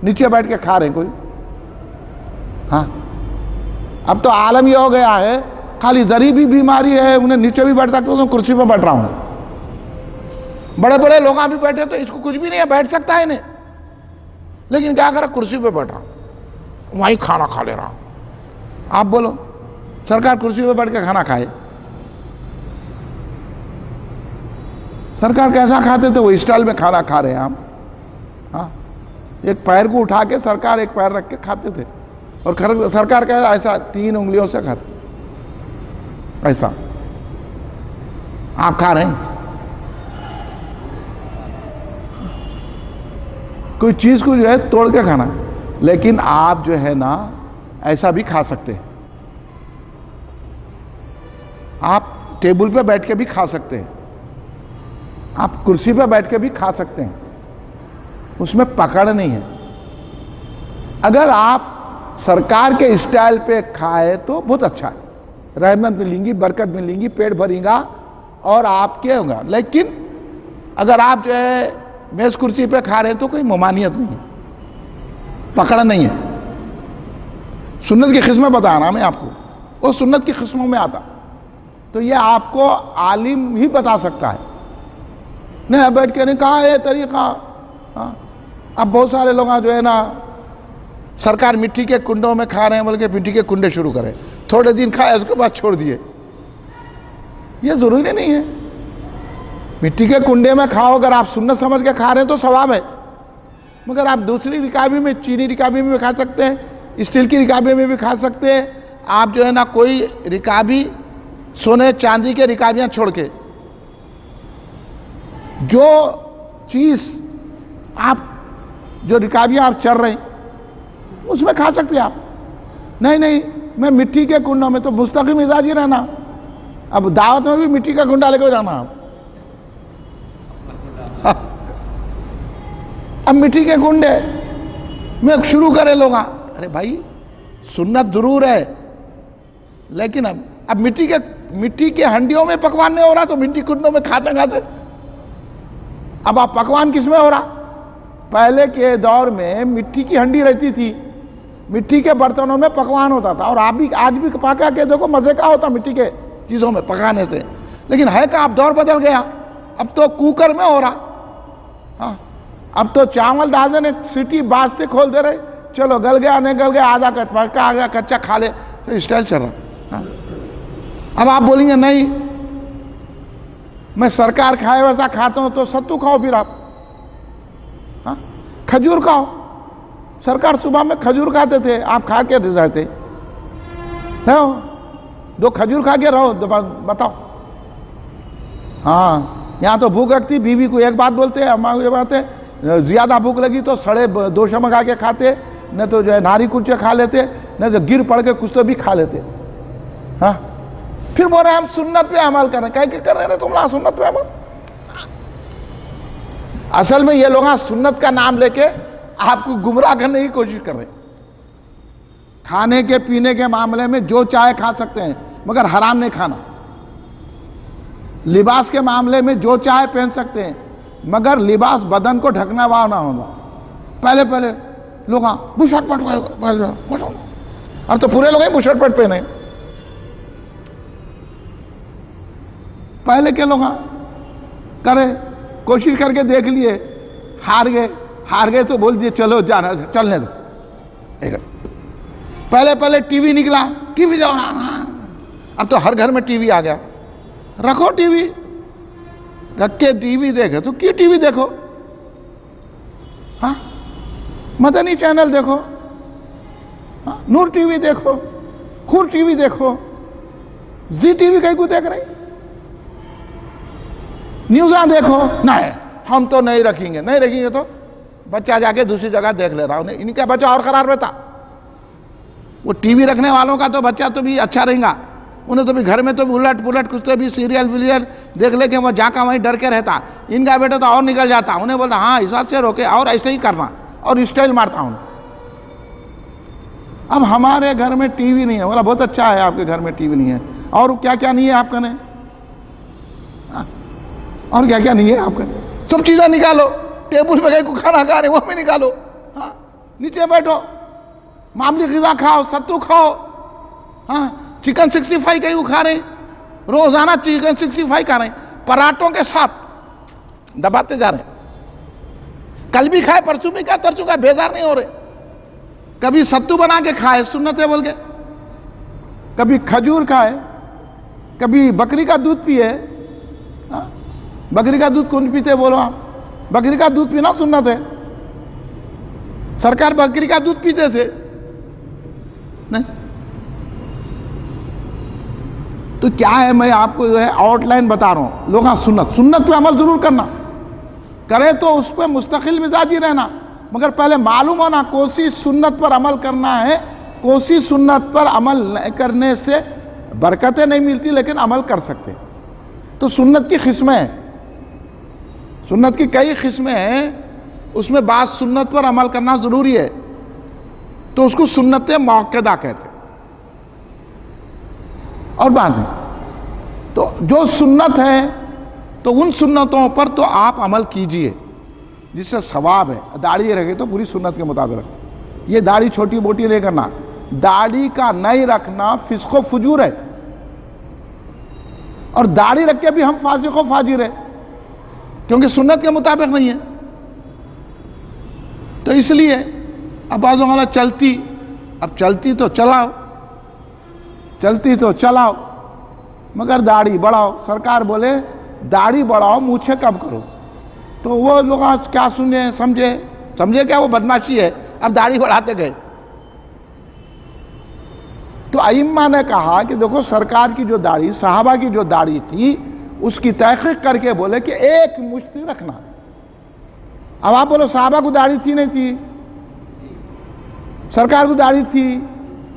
نیچے بیٹھ کے کھا رہے کوئی. ہاں اب تو عالم یہ ہو گیا ہے، خالی ذری بھی بیماری ہے انہیں نیچے بھی بیٹھ سکتے، تو کرسی پہ بیٹھ رہا ہوں. بڑے بڑے لوگ بھی بیٹھے تو اس کو کچھ بھی نہیں ہے، بیٹھ سکتا ہے انہیں، لیکن کیا کرا کرسی پہ بیٹھا وہیں کھانا کھا لے رہا. آپ بولو سرکار کرسی پہ بیٹھ کے کھانا کھائے؟ سرکار کیسا کھاتے تھے؟ وہ اسٹائل میں کھانا کھا رہے ہیں آپ. ہاں ایک پیر کو اٹھا کے سرکار ایک پیر رکھ کے کھاتے تھے، اور سرکار کہتا ایسا 3 انگلیوں سے کھاتے، ایسا آپ کھا رہے ہیں. کوئی چیز کو جو ہے توڑ کے کھانا، لیکن آپ جو ہے نا ایسا بھی کھا سکتے ہیں. آپ ٹیبل پہ بیٹھ کے بھی کھا سکتے ہیں, آپ کرسی پہ بیٹھ کے بھی کھا سکتے ہیں, اس میں پکڑ نہیں ہے. اگر آپ سرکار کے اسٹائل پہ کھائے تو بہت اچھا ہے, رحمت ملیں گی, برکت ملیں گی, پیٹ بھریں گا اور آپ کے ہوگا. لیکن اگر آپ جو ہے میز کرسی پہ کھا رہے ہیں تو کوئی ممانعت نہیں ہے, پکڑ نہیں ہے. سنت کی قسمیں بتا رہا میں آپ کو, وہ سنت کی قسموں میں آتا, تو یہ آپ کو عالم ہی بتا سکتا ہے. نہیں بیٹھ کے نہیں کہا یہ طریقہ. اب بہت سارے لوگ جو ہے نا سرکار مٹی کے کنڈوں میں کھا رہے ہیں, بلکہ مٹی کے کنڈے شروع کرے, تھوڑے دن کھائے اس کے بعد چھوڑ دیے. یہ ضروری نہیں ہے. مٹی کے کنڈے میں کھاؤ, اگر آپ سنت سمجھ کے کھا رہے ہیں تو ثواب ہے, مگر آپ دوسری رکابی میں, چینی رکابی میں بھی کھا سکتے ہیں, اسٹیل کی رکابی میں بھی کھا سکتے ہیں. آپ جو ہے نا کوئی رکابی سونے چاندی کے رکابیاں چھوڑ کے جو چیز آپ جو رکابیاں آپ چل رہے ہیں اس میں کھا سکتے ہیں آپ. نہیں میں مٹی کے کنڈوں میں تو مستقل مزاج ہی رہنا. اب دعوت میں بھی مٹی کا کنڈا لے کے جانا آپ. اب مٹی کے کنڈے میں شروع کرے لوگ, ارے بھائی سنت ضرور ہے, لیکن اب مٹی کے ہنڈیوں میں پکوان نہیں ہو رہا تو مٹی کنڈوں میں کھاتے کہاں سے؟ اب آپ پکوان کس میں ہو رہا؟ پہلے کے دور میں مٹی کی ہنڈی رہتی تھی, مٹی کے برتنوں میں پکوان ہوتا تھا, اور آپ بھی آج بھی پکا کے دیکھو مزے کا ہوتا مٹی کے چیزوں میں پکانے سے. لیکن ہے کہ اب دور بدل گیا, اب تو کوکر میں ہو رہا. ہاں اب تو چاول ڈال دینے, سیٹی بازتے کھول دے رہے, چلو گل گیا نہیں گل گیا, آدھا پکا آ گیا, کچا کھا لے, تو اسٹائل چل رہا. اب آپ بولیں گے نہیں میں سرکار کھائے ویسا کھاتا ہوں, تو ستو کھاؤ پھر آپ, کھجور کھاؤ. سرکار صبح میں کھجور کھاتے تھے, آپ کھا کے رہتے, دو کھجور کھا کے رہو, بتاؤ. ہاں یہاں تو بھوک لگتی, بیوی کو ایک بات بولتے, اماں کو یہ بات ہے, زیادہ بھوک لگی تو سڑے دوشہ منگا کے کھاتے, نہ تو جو ہے ناری کلچے کھا لیتے, نہ تو گر پڑ کے کچھ تو بھی کھا لیتے. ہاں پھر بول رہے ہم سنت پہ عمل کر رہے ہیں, کہہ کر رہے ہیں تم لوگ سنت پہ عمل. اصل میں یہ لوگ سنت کا نام لے کے آپ کو گمراہ کرنے کی کوشش کر رہے ہیں. کھانے کے پینے کے معاملے میں جو چاہے کھا سکتے ہیں, مگر حرام نہیں کھانا. لباس کے معاملے میں جو چاہے پہن سکتے ہیں, مگر لباس بدن کو ڈھکنا ہوا نہ ہونا. پہلے لوگ بشرٹ پٹ, اب تو پورے لوگ ہی بشرٹ پٹ پہنے. پہلے کے لوگ کرے کوشش کر کے دیکھ لیے, ہار گئے تو بول دیے چلو جانا چلنے دو. پہلے ٹی وی نکلا, ٹی وی جاؤ, اب تو ہر گھر میں ٹی وی آ گیا. رکھو ٹی وی, رکھ کے ٹی وی دیکھے تو کی ٹی وی دیکھو, ہاں مدنی چینل دیکھو, نور ٹی وی دیکھو, خور ٹی وی دیکھو, زی ٹی وی کہیں کو دیکھ رہے, نیوزاں دیکھو. نہیں ہم تو نہیں رکھیں گے تو بچہ جا کے دوسری جگہ دیکھ لے رہا. ان کا بچہ اور قرار رہتا. وہ ٹی وی رکھنے والوں کا تو بچہ تو بھی اچھا رہے گا, انہیں تو بھی گھر میں تو بھی الٹ پلٹ کچھ تو بھی سیریل ویریل دیکھ لے کے وہ جا کر وہیں ڈر کے رہتا. ان کا بیٹا تو اور نکل جاتا, انہیں بولتا ہاں اس بات سے روکے اور ایسے ہی کرنا, اور اسٹائل مارتا ہوں. اب ہمارے گھر میں ٹی وی نہیں ہے, بولا بہت اچھا ہے آپ کے گھر میں ٹی وی نہیں ہے, اور کیا کیا نہیں ہے آپ کا, نے اور کیا کیا نہیں ہے آپ کا, سب چیزیں نکالو. ٹیبل پہ کہیں کو کھانا کھا رہے وہ بھی نکالو, نیچے بیٹھو, معمولی غذا کھاؤ, ستو کھاؤ. ہاں چکن 65 کہیں کو کھا رہے, روزانہ چکن 65 کھا رہے ہیں, پراٹھوں کے ساتھ دباتے جا رہے ہیں. کل بھی کھائے, پرسوں بھی کھائے, ترسوں کا بیزار نہیں ہو رہے. کبھی ستو بنا کے کھائے سنت ہے بول کے, کبھی کھجور کھائے, کبھی بکری کا دودھ پیے. بکری کا دودھ کون پیتے بولو آپ؟ بکری کا دودھ پینا سنت ہے. سرکار بکری کا دودھ پیتے تھے نہیں. تو کیا ہے, میں آپ کو جو ہے آؤٹ لائن بتا رہا ہوں. لوگ سنت پہ عمل ضرور کرنا, کرے تو اس پہ مستقل مزاجی رہنا, مگر پہلے معلوم ہونا کوسی سنت پر عمل کرنا ہے. کوسی سنت پر عمل کرنے سے برکتیں نہیں ملتی لیکن عمل کر سکتے. تو سنت کی قسمیں ہیں, سنت کی کئی قسمیں ہیں, اس میں بعض سنت پر عمل کرنا ضروری ہے تو اس کو سنت موقدہ کہتے ہیں. اور بعد میں تو جو سنت ہے تو ان سنتوں پر تو آپ عمل کیجئے جس سے ثواب ہے. داڑھی رکھے تو پوری سنت کے مطابق رکھے, یہ داڑھی چھوٹی موٹی نہیں کرنا. داڑھی کا نہیں رکھنا فسق و فجور ہے, اور داڑھی رکھ کے بھی ہم فاسق و فاجر ہے کیونکہ سنت کے مطابق نہیں ہے. تو اس لیے اب بعض اوقات چلتی تو چلاؤ, چلتی تو چلاؤ مگر داڑھی بڑھاؤ. سرکار بولے داڑھی بڑھاؤ مونچھیں کم کرو, تو وہ لوگ کیا سمجھے کیا وہ بدمعاشی ہے, اب داڑھی بڑھاتے گئے. تو ائمہ نے کہا کہ دیکھو سرکار کی جو داڑھی, صحابہ کی جو داڑھی تھی, اس کی تحقیق کر کے بولے کہ ایک مشت رکھنا. اب آپ بولو صحابہ کو داڑھی تھی نہیں تھی, سرکار کو داڑھی تھی,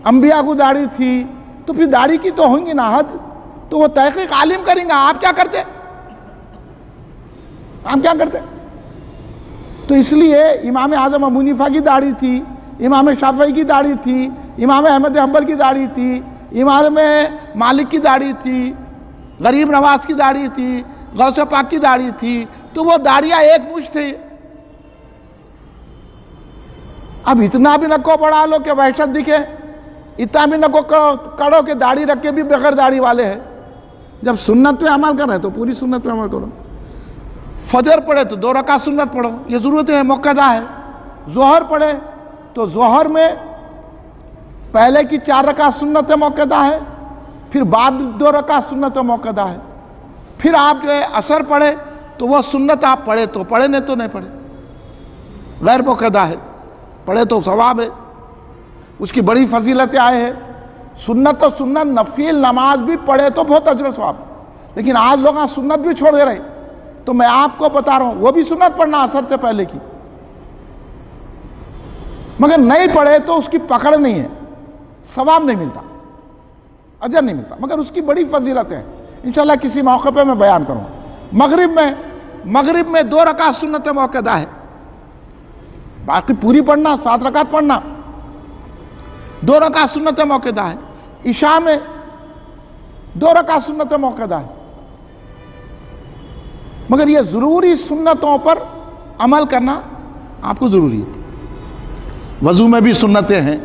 انبیاء کو داڑھی تھی, تو پھر داڑھی کی تو ہوں گی نا حد, تو وہ تحقیق عالم کریں گا. آپ کیا کرتے, آپ کیا کرتے؟ تو اس لیے امام اعظم ابو حنیفہ کی داڑھی تھی, امام شافعی کی داڑھی تھی, امام احمد حنبل کی داڑھی تھی, امام مالک کی داڑھی تھی, غریب نواز کی داڑھی تھی, غوث پاک کی داڑھی تھی, تو وہ داڑیاں ایک مشت تھی. اب اتنا بھی نہ کو بڑھا لو کہ وحشت دکھے, اتنا بھی نہ کو کرو کہ داڑھی رکھ کے بھی بغیر داڑھی والے ہیں. جب سنت پہ عمل کر رہے تو پوری سنت پہ عمل کرو. فجر پڑھے تو 2 رکعت سنت پڑھو, یہ ضرورت ہے, موقعہ ہے. ظہر پڑھے تو ظہر میں پہلے کی 4 رکعت سنت موقعہ ہے, پھر بعد 2 رکعت سنت موقعہ ہے. پھر آپ جو ہے عصر پڑھے تو وہ سنت آپ پڑھے تو پڑھے, نہیں تو نہیں پڑھے, غیر موقعہ ہے. پڑھے تو ثواب ہے, اس کی بڑی فضیلتیں آئے ہیں. سنت و سنت نفل نماز بھی پڑھے تو بہت اجر و ثواب, لیکن آج لوگ سنت بھی چھوڑ دے رہے. تو میں آپ کو بتا رہا ہوں وہ بھی سنت پڑھنا عصر سے پہلے کی, مگر نہیں پڑھے تو اس کی پکڑ نہیں ہے, ثواب نہیں ملتا, اجر نہیں ملتا, مگر اس کی بڑی فضیلتیں ہیں. انشاءاللہ کسی موقع پہ میں بیان کروں. مغرب میں 2 رکعت سنت موقعہ ہے, باقی پوری پڑھنا, 7 رکعت پڑھنا, 2 رکعت سنت موقعہ ہے. عشاء میں 2 رکعت سنت موقعہ ہے. مگر یہ ضروری سنتوں پر عمل کرنا آپ کو ضروری ہے. وضو میں بھی سنتیں ہیں,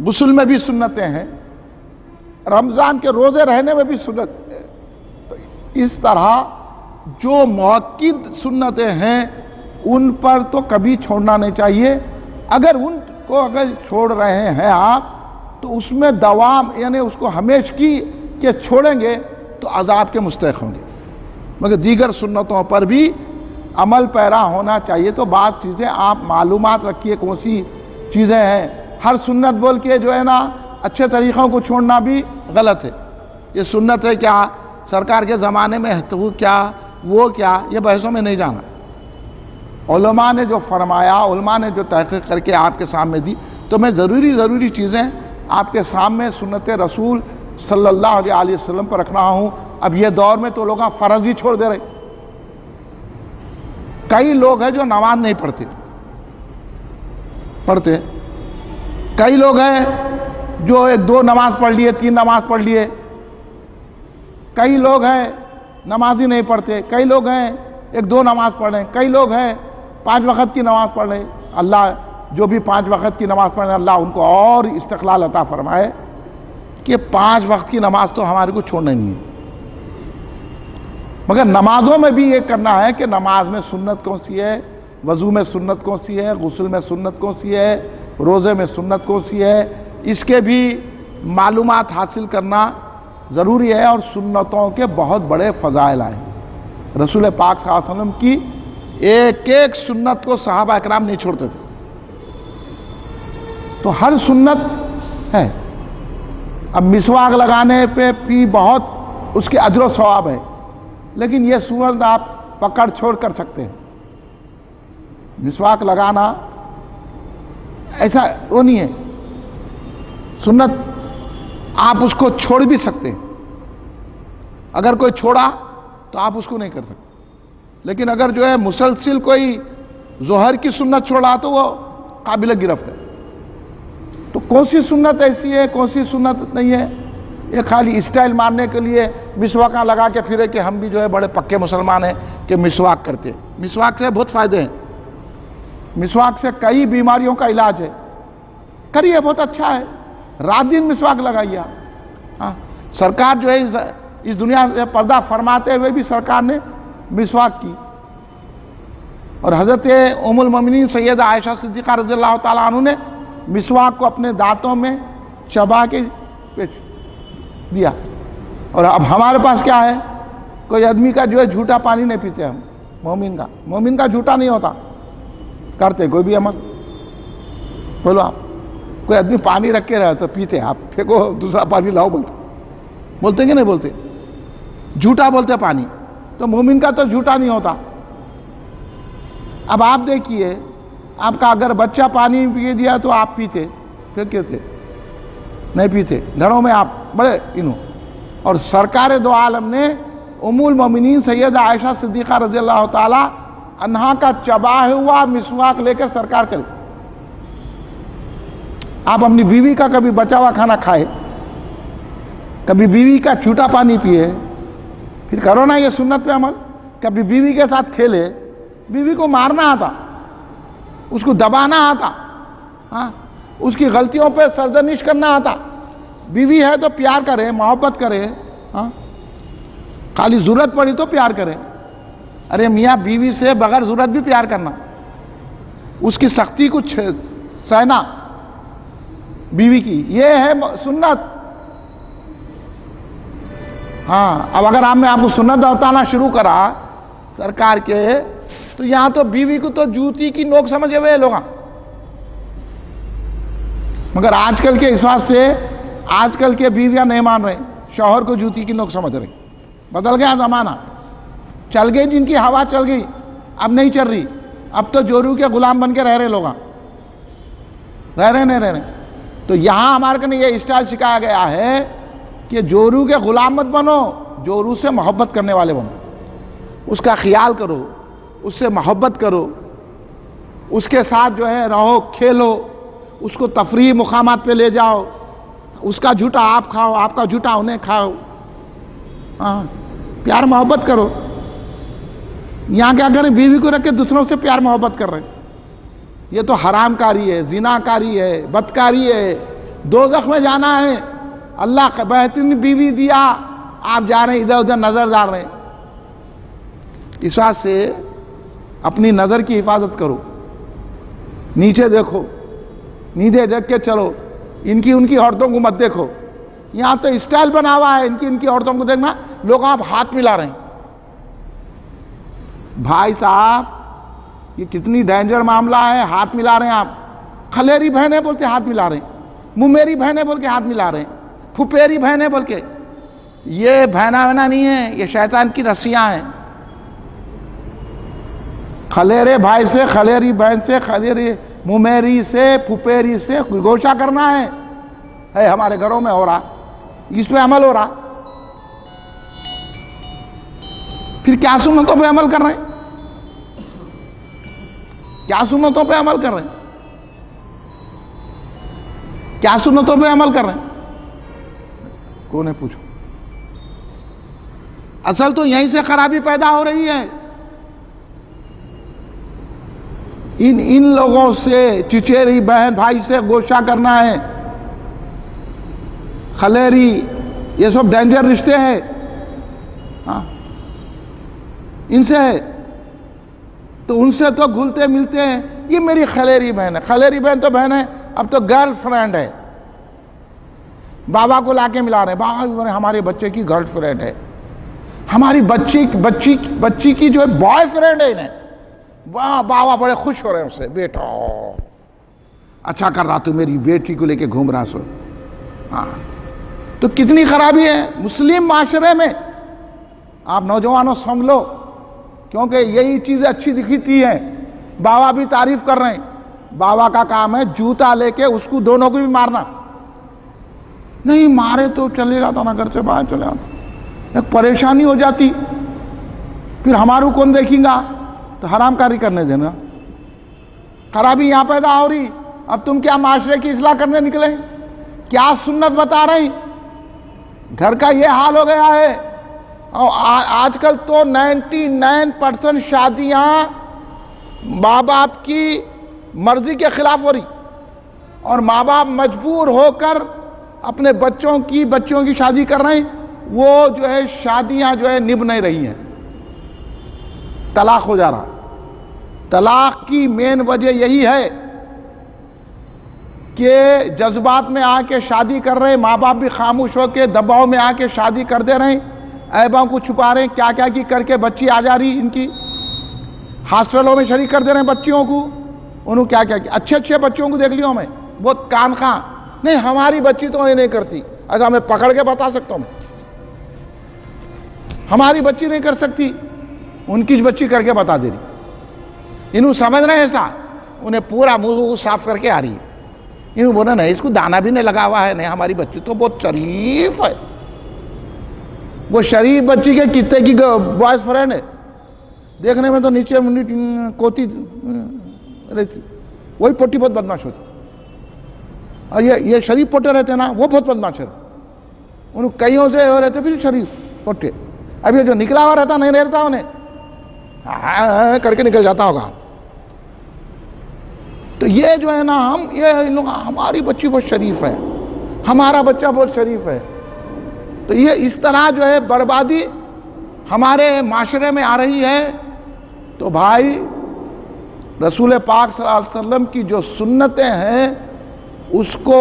غسل میں بھی سنتیں ہیں, رمضان کے روزے رہنے میں بھی سنت ہے. تو اس طرح جو مؤکد سنتیں ہیں ان پر تو کبھی چھوڑنا نہیں چاہیے. اگر ان کو چھوڑ رہے ہیں آپ تو اس میں دوام یعنی اس کو ہمیشگی کے چھوڑیں گے تو عذاب کے مستحق ہوں گے. مگر دیگر سنتوں پر بھی عمل پیرا ہونا چاہیے. تو بعض چیزیں آپ معلومات رکھیے کون سی چیزیں ہیں. ہر سنت بول کے جو ہے نا اچھے طریقوں کو چھوڑنا بھی غلط ہے. یہ سنت ہے کیا, سرکار کے زمانے میں تو کیا, وہ کیا, یہ بحثوں میں نہیں جانا. علماء نے جو فرمایا, علماء نے جو تحقیق کر کے آپ کے سامنے دی, تو میں ضروری چیزیں آپ کے سامنے سنت رسول صلی اللہ علیہ وسلم پر رکھ رہا ہوں. اب یہ دور میں تو لوگ فرض ہی چھوڑ دے رہے. کئی لوگ ہیں جو نماز نہیں پڑھتے, کئی لوگ ہیں جو 1-2 نماز پڑھ لیے, 3 نماز پڑھ لیے, کئی لوگ ہیں نماز ہی نہیں پڑھتے, کئی لوگ ہیں 1-2 نماز پڑھ رہے ہیں, کئی لوگ ہیں 5 وقت کی نماز پڑھ رہے ہیں. اللہ جو بھی 5 وقت کی نماز پڑھ رہے ہیں اللہ ان کو اور استقلال عطا فرمائے کہ 5 وقت کی نماز تو ہمارے کو چھوڑنا نہیں ہے. مگر نمازوں میں بھی یہ کرنا ہے کہ نماز میں سنت کون سی ہے, وضو میں سنت کون سی ہے, غسل میں سنت کون سی ہے, روزے میں سنت کون سی ہے, اس کے بھی معلومات حاصل کرنا ضروری ہے. اور سنتوں کے بہت بڑے فضائل ہیں. رسول پاک صلی اللہ علیہ وسلم کی ایک سنت کو صحابہ اکرام نہیں چھوڑتے تھے. تو ہر سنت ہے. اب مسواک لگانے پہ بھی بہت اس کے اجر و ثواب ہے, لیکن یہ سنت آپ پکڑ چھوڑ کر سکتے ہیں. مسواک لگانا ایسا وہ نہیں ہے, سنت آپ اس کو چھوڑ بھی سکتے ہیں. اگر کوئی چھوڑا تو آپ اس کو نہیں کر سکتے. لیکن اگر جو ہے مسلسل کوئی ظہر کی سنت چھوڑا تو وہ قابل گرفت ہے. تو کون سی سنت ایسی ہے, کون سی سنت نہیں ہے؟ یہ خالی اسٹائل مارنے کے لیے مسواکاں لگا کے پھرے کہ ہم بھی جو ہے بڑے پکے مسلمان ہیں کہ مسواک کرتے. مسواک سے بہت فائدے ہیں, مسواک سے کئی بیماریوں کا علاج ہے. کریے, بہت اچھا ہے. رات دن مسواک لگائیے. ہاں, سرکار جو ہے اس دنیا سے پردہ فرماتے ہوئے بھی سرکار نے مسواک کی. اور حضرت ام المومنین سیدہ عائشہ صدیقہ رضی اللہ تعالیٰ عنہ نے مسواک کو اپنے دانتوں میں چبا کے دیا. اور اب ہمارے پاس کیا ہے, کوئی آدمی کا جو ہے جھوٹا پانی نہیں پیتے ہم. مومن کا جھوٹا نہیں ہوتا. کرتے کوئی بھی عمل, بولو آپ, کوئی آدمی پانی رکھ کے رہے تو پیتے, آپ پھینکو دوسرا پانی لاؤ بولتے کہ نہیں بولتے؟ جھوٹا بولتے پانی. تو مومن کا تو جھوٹا نہیں ہوتا. اب آپ دیکھیے, آپ کا اگر بچہ پانی پی دیا تو آپ پیتے, پھر کہتے نہیں پیتے. گھروں میں آپ بڑے اور سرکار دو عالم نے ام المومنین سیدہ عائشہ صدیقہ رضی اللہ تعالی عنہا کا چبا ہوا مسواک لے کے سرکار کرے. آپ اپنی بیوی کا کبھی بچا ہوا کھانا کھائے, کبھی بیوی کا جھوٹا پانی پیے, پھر کرو نا یہ سنت پہ عمل. کبھی بیوی کے ساتھ کھیلے, بیوی کو مارنا آتا, اس کو دبانا آتا, ہاں, اس کی غلطیوں پہ سرزنش کرنا آتا. بیوی ہے تو پیار کرے, محبت کرے, ہاں, خالی ضرورت پڑی تو پیار کرے. ارے میاں, بیوی سے بغیر ضرورت بھی پیار کرنا, اس کی سختی کو سہنا بیوی کی, یہ ہے سنت. ہاں, اب اگر میں آپ کو سنت بتانا شروع کرا سرکار کے, تو یہاں تو بیوی کو تو جوتی کی نوک سمجھے ہوئے لوگ. مگر آج کل کے اس بات سے آج کل کے بیویاں نہیں مان رہے, شوہر کو جوتی کی نوک سمجھ رہے. بدل گیا زمانہ, چل گئی جن کی ہوا چل گئی, اب نہیں چل رہی. اب تو جورو کے غلام بن کے رہ رہے لوگ, رہ رہے. تو یہاں ہمارے کو یہ اسٹائل سکھایا گیا ہے کہ جورو کے غلام مت بنو, جورو سے محبت کرنے والے بنو. اس کا خیال کرو, اس سے محبت کرو, اس کے ساتھ جو ہے رہو, کھیلو, اس کو تفریح مقامات پہ لے جاؤ. اس کا جھوٹا آپ کھاؤ, آپ کا جھوٹا انہیں کھاؤ. ہاں, پیار محبت کرو. یہاں کیا کریں, بیوی کو رکھ کے دوسروں سے پیار محبت کر رہے ہیں. یہ تو حرام کاری ہے, زنا کاری ہے, بدکاری ہے, دوزخ میں جانا ہے. اللہ کا بہترین بیوی دیا, آپ جا رہے ہیں ادھر ادھر نظر ڈال رہے ہیں. اس وجہ سے اپنی نظر کی حفاظت کرو, نیچے دیکھو, نیچے دیکھ کے چلو. ان کی عورتوں کو مت دیکھو. یہاں تو اسٹائل بنا ہوا ہے ان کی عورتوں کو دیکھنا. لوگ آپ ہاتھ ملا رہے ہیں. بھائی صاحب, یہ کتنی ڈینجر معاملہ ہے. ہاتھ ملا رہے ہیں آپ. خلیری بہنیں بول کے ہاتھ ملا رہے ہیں, ممیری بہنیں بول کے ہاتھ ملا رہے ہیں, پھپھیری بہنیں بول کے. یہ بہنا وہنا نہیں ہے, یہ شیطان کی رسیاں ہیں. خلیرے بھائی سے, خلیری بہن سے, خلیری ممیری سے, پھپھیری سے گوشہ کرنا ہے ہمارے گھروں میں ہو رہا, اس پہ عمل ہو رہا. پھر کیا سنتوں پہ عمل کر رہے ہیں, کیا سنتوں پہ عمل کر رہے ہیں, کیا سنتوں پہ عمل کر رہے ہیں؟ کون ہے پوچھو. اصل تو یہیں سے خرابی پیدا ہو رہی ہے. ان لوگوں سے, چچیری بہن بھائی سے گوشہ کرنا ہے, خلیری, یہ سب ڈینجر رشتے ہیں. ہاں, ان سے تو ان سے تو گھلتے ملتے ہیں. یہ میری خلیری بہن ہے. خلیری بہن تو بہن ہے, اب تو گرل فرینڈ ہے. بابا کو لا کے ملا رہے ہیں, بابا ہمارے بچے کی گرل فرینڈ ہے, ہماری بچی کی جو ہے بوائے فرینڈ ہے انہیں. بابا بڑے خوش ہو رہے ہیں اس سے. بیٹا اچھا کر رہا, تو میری بیٹی کو لے کے گھوم رہا سو. ہاں, تو کتنی خرابی ہے مسلم معاشرے میں. آپ نوجوانوں سمجھ لو, کیونکہ یہی چیزیں اچھی دکھتی ہیں. بابا بھی تعریف کر رہے ہیں. بابا کا کام ہے جوتا لے کے اس کو دونوں کو بھی مارنا. نہیں مارے تو چلے جاتا نا، گھر سے باہر چلے جاتا، ایک پریشانی ہو جاتی، پھر ہماروں کون دیکھیں گا؟ تو حرام کاری کرنے دینا، خرابی یہاں پیدا ہو رہی، اب تم کیا معاشرے کی اصلاح کرنے نکلے؟ کیا سنت بتا رہی؟ گھر کا یہ حال ہو گیا ہے، اور آج کل تو 99% شادیاں ماں باپ کی مرضی کے خلاف ہو رہی، اور ماں باپ مجبور ہو کر اپنے بچوں کی شادی کر رہے ہیں، وہ جو ہے شادیاں جو ہے نبھ نہیں رہی ہیں، طلاق ہو جا رہا۔ طلاق کی مین وجہ یہی ہے کہ جذبات میں آ کے شادی کر رہے ہیں، ماں باپ بھی خاموش ہو کے دباؤ میں آ کے شادی کر دے رہے ہیں، عیبوں کو چھپا رہے ہیں، کیا کیا کی کر کے بچی آ جا رہی ان کی، ہاسٹلوں میں شریک کر دے رہے ہیں بچیوں کو، انہوں کیا کیا اچھے بچوں کو دیکھ لیوں میں بہت کان خاں، نہیں ہماری بچی تو یہ نہیں کرتی، اگر میں پکڑ کے بتا سکتا ہوں، ہماری بچی نہیں کر سکتی، ان کی بچی کر کے بتا دے رہی، انہوں سمجھ رہے ہیں ایسا، انہیں پورا منہ صاف کر کے آ رہی ہے، انہوں بولا نہیں اس کو دانا بھی نہیں لگا ہوا ہے، نہیں ہماری بچی تو بہت شریف ہے، وہ شریف بچی کے کتے کی بوائز فرینڈ ہے، دیکھنے میں تو نیچے کوتی رہتی، وہی پوٹی بہت بدماش ہوتی، اور یہ شریف پوٹے رہتے ہیں نا، وہ بہت بدماش رہتے، ان کئیوں سے رہتے بھی شریف پوٹے، اب یہ جو نکلا ہوا رہتا نہیں رہتا انہیں کر کے نکل جاتا ہوگا، تو یہ جو ہے نا یہ لوگ ہماری بچی بہت شریف ہے، ہمارا بچہ بہت شریف ہے، تو یہ اس طرح جو ہے بربادی ہمارے معاشرے میں آ رہی ہے۔ تو بھائی رسول پاک صلی اللہ علیہ وسلم کی جو سنتیں ہیں اس کو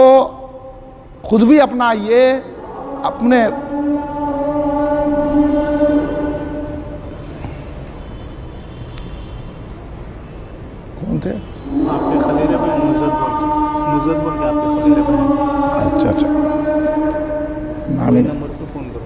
خود بھی اپنائیے، اپنے کون تھے آپ کے خلیرے بھائی نزد بول کے آپ کے خلیرے بھائی، اچھا وہی نمبر پہ فون کرو۔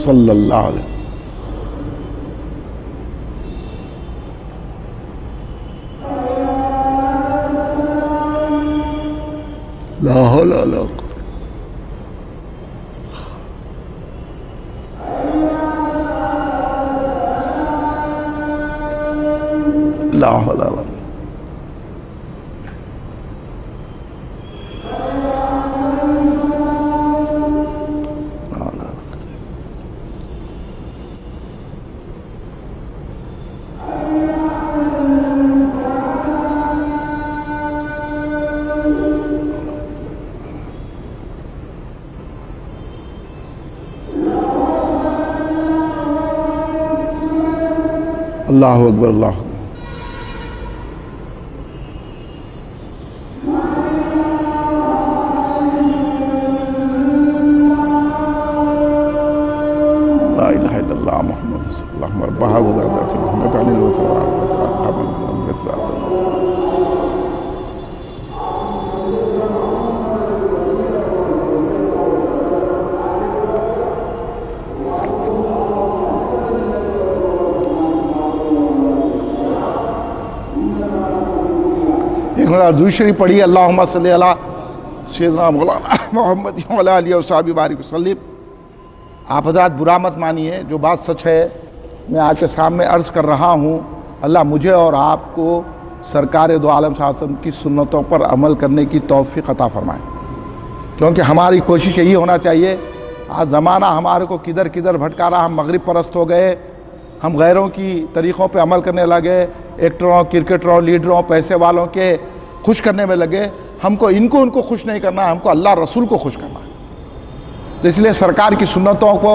صلی اللہ علیہ وسلم۔ لا حول ولا قوة لا حول ولا قوة اللہ اکبر اللہ اکبر۔ لا الہ الا اللہ محمد رسول اللہ مربحہ وزادات محمد علی درود شریف پڑھی، اللہم صلی علی سیدنا مولانا محمد وعلی آلہ وصحبہ بارک وسلم۔ آپ حضرات برا مت مانیے، جو بات سچ ہے میں آپ کے سامنے عرض کر رہا ہوں، اللہ مجھے اور آپ کو سرکار دو عالم صلی اللہ علیہ وسلم کی سنتوں پر عمل کرنے کی توفیق عطا فرمائے، کیونکہ ہماری کوشش یہی ہونا چاہیے۔ آج زمانہ ہمارے کو کدھر کدھر بھٹکا رہا، ہم مغرب پرست ہو گئے، ہم غیروں کی طریقوں پہ عمل کرنے لگے، ایکٹروں کرکٹروں لیڈروں پیسے والوں کے خوش کرنے میں لگے۔ ہم کو ان کو خوش نہیں کرنا، ہم کو اللہ رسول کو خوش کرنا ہے۔ تو اس لیے سرکار کی سنتوں کو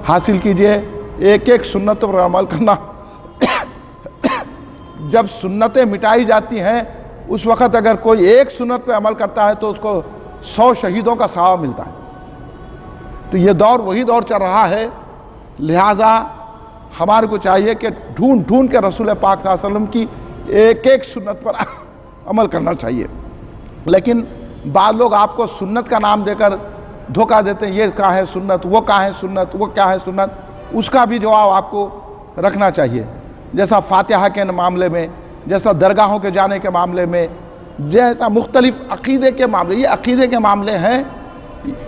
حاصل کیجئے، ایک ایک سنت پر عمل کرنا۔ جب سنتیں مٹائی جاتی ہیں اس وقت اگر کوئی ایک سنت پہ عمل کرتا ہے تو اس کو 100 شہیدوں کا ثواب ملتا ہے۔ تو یہ دور وہی دور چل رہا ہے، لہٰذا ہمارے کو چاہیے کہ ڈھونڈ ڈھونڈ کے رسول پاک صلی اللہ علیہ وسلم کی ایک ایک سنت پر عمل کرنا چاہیے۔ لیکن بعض لوگ آپ کو سنت کا نام دے کر دھوکہ دیتے ہیں، یہ کہاں ہے سنت، وہ کہاں ہے سنت، وہ کیا ہے سنت، اس کا بھی جواب آپ کو رکھنا چاہیے۔ جیسا فاتحہ کے معاملے میں، جیسا درگاہوں کے جانے کے معاملے میں، جیسا مختلف عقیدے کے معاملے، یہ عقیدے کے معاملے ہیں،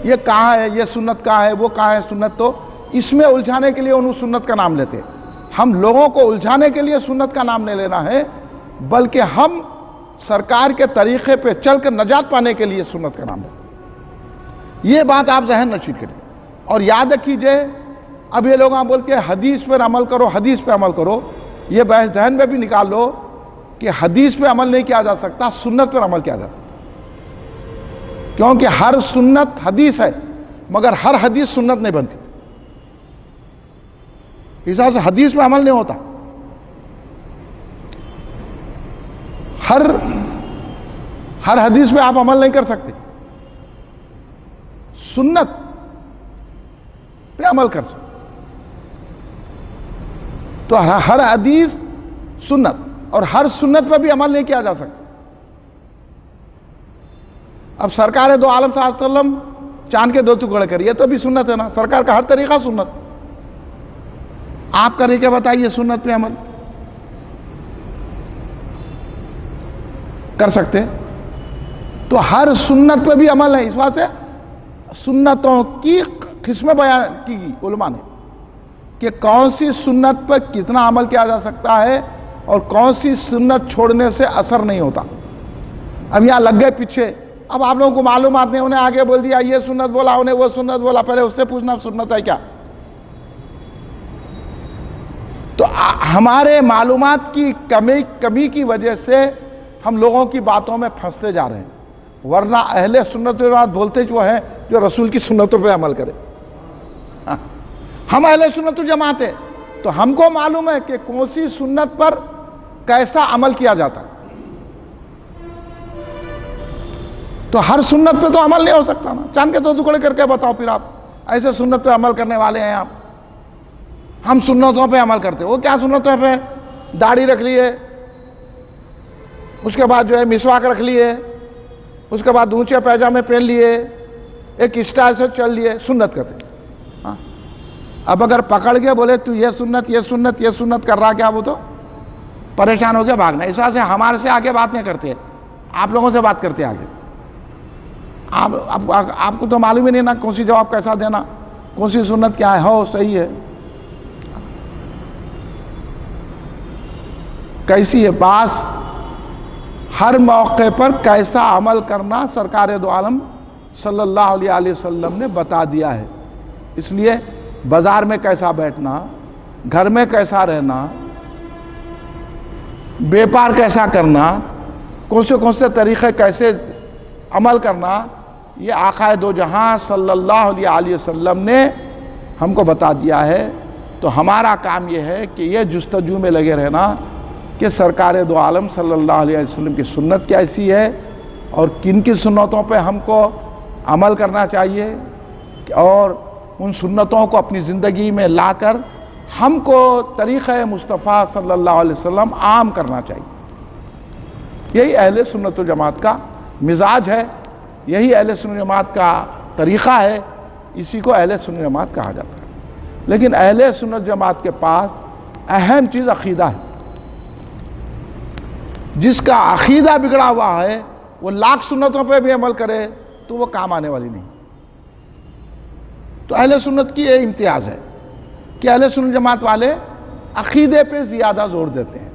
یہ کہاں ہے، یہ سنت کہاں ہے، وہ کہاں ہے سنت، تو اس میں الجھانے کے لیے انہوں سنت کا نام لیتے ہیں۔ ہم لوگوں کو الجھانے کے لیے سنت کا نام نہیں لینا ہے، بلکہ ہم سرکار کے طریقے پہ چل کر نجات پانے کے لیے سنت کا نام لیں۔ یہ بات آپ ذہن نشین کریں اور یاد رکھیے۔ اب یہ لوگ بول کے حدیث پر عمل کرو، حدیث پہ عمل کرو، یہ بحث ذہن میں بھی نکال لو کہ حدیث پہ عمل نہیں کیا جا سکتا، سنت پر عمل کیا جا سکتا، کیونکہ ہر سنت حدیث ہے مگر ہر حدیث سنت نہیں بنتی، اس طرح سے حدیث پہ عمل نہیں ہوتا۔ ہر حدیث پہ آپ عمل نہیں کر سکتے، سنت پہ عمل کر سکتے، تو ہر حدیث سنت اور ہر سنت پہ بھی عمل نہیں کیا جا سکتا۔ اب سرکار دو عالم صلی اللہ علیہ وسلم چاند کے 2 ٹکڑے کر، یہ تو بھی سنت ہے نا، سرکار کا ہر طریقہ سنت۔ آپ طریقے بتائیے سنت پہ عمل کر سکتے، تو ہر سنت پہ بھی عمل ہے۔ اس واسطے سنتوں کی قسمیں بیان کی گئی علماء نے کہ کون سی سنت پر کتنا عمل کیا جا سکتا ہے اور کون سی سنت چھوڑنے سے اثر نہیں ہوتا۔ اب یہاں لگ گئے پیچھے، اب آپ لوگوں کو معلومات نہیں، انہیں آگے بول دیا یہ سنت بولا، انہیں وہ سنت بولا، پہلے اس سے پوچھنا سنت ہے کیا۔ تو ہمارے معلومات کی کمی کی وجہ سے ہم لوگوں کی باتوں میں پھنستے جا رہے ہیں، ورنہ اہل سنت و جماعت بولتے جو ہیں جو رسول کی سنتوں پہ عمل کرے۔ ہم اہل سنت و جماعت ہیں تو ہم کو معلوم ہے کہ کون سی سنت پر کیسا عمل کیا جاتا ہے، تو ہر سنت پہ تو عمل نہیں ہو سکتا نا۔ چاند کے 2 ٹکڑے کر کے بتاؤ پھر آپ ایسے سنت پہ عمل کرنے والے ہیں آپ۔ ہم سنتوں پہ عمل کرتے، وہ کیا سنتوں پہ؟ داڑھی رکھ لیے، اس کے بعد جو ہے مسواک رکھ لیے، اس کے بعد اونچے پیجامے پہن لیے، ایک اسٹائل سے چل لیے، سنت کرتے۔ اب اگر پکڑ کے بولے تو یہ سنت یہ سنت یہ سنت کر رہا کیا، وہ تو پریشان ہو کے بھاگنا۔ اس وجہ سے ہمارے سے آگے بات نہیں کرتے، آپ لوگوں سے بات کرتے آگے۔ آپ کو تو معلوم ہی نہیں نا کون سی جواب کیسا دینا، کون سی سنت کیا ہے، ہو صحیح ہے کیسی ہے، پاس ہر موقع پر کیسا عمل کرنا سرکار دو عالم صلی اللہ علیہ وسلم نے بتا دیا ہے۔ اس لیے بازار میں کیسا بیٹھنا، گھر میں کیسا رہنا، بیپار کیسا کرنا، کون سے طریقے کیسے عمل کرنا، یہ آقا دو جہاں صلی اللہ علیہ وسلم نے ہم کو بتا دیا ہے۔ تو ہمارا کام یہ ہے کہ یہ جستجو میں لگے رہنا کہ سرکار دو عالم صلی اللہ علیہ وسلم کی سنت کیسی ہے اور کن کی سنتوں پہ ہم کو عمل کرنا چاہیے، اور ان سنتوں کو اپنی زندگی میں لا کر ہم کو طریقہ مصطفیٰ صلی اللہ علیہ وسلم عام کرنا چاہیے۔ یہی اہل سنت و جماعت کا مزاج ہے، یہی اہل سنت و جماعت کا طریقہ ہے، اسی کو اہل سنت و جماعت کہا جاتا ہے۔ لیکن اہل سنت جماعت کے پاس اہم چیز عقیدہ ہے۔ جس کا عقیدہ بگڑا ہوا ہے وہ لاکھ سنتوں پہ بھی عمل کرے تو وہ کام آنے والی نہیں۔ تو اہل سنت کی یہ امتیاز ہے کہ اہل سنت جماعت والے عقیدے پہ زیادہ زور دیتے ہیں،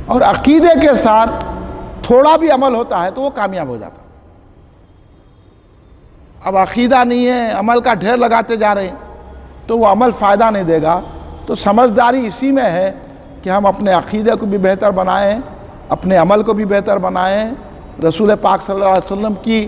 اور عقیدے کے ساتھ تھوڑا بھی عمل ہوتا ہے تو وہ کامیاب ہو جاتا ہے۔ اب عقیدہ نہیں ہے، عمل کا ڈھیر لگاتے جا رہے ہیں تو وہ عمل فائدہ نہیں دے گا۔ تو سمجھداری اسی میں ہے کہ ہم اپنے عقیدے کو بھی بہتر بنائیں، اپنے عمل کو بھی بہتر بنائیں، رسول پاک صلی اللہ علیہ وسلم کی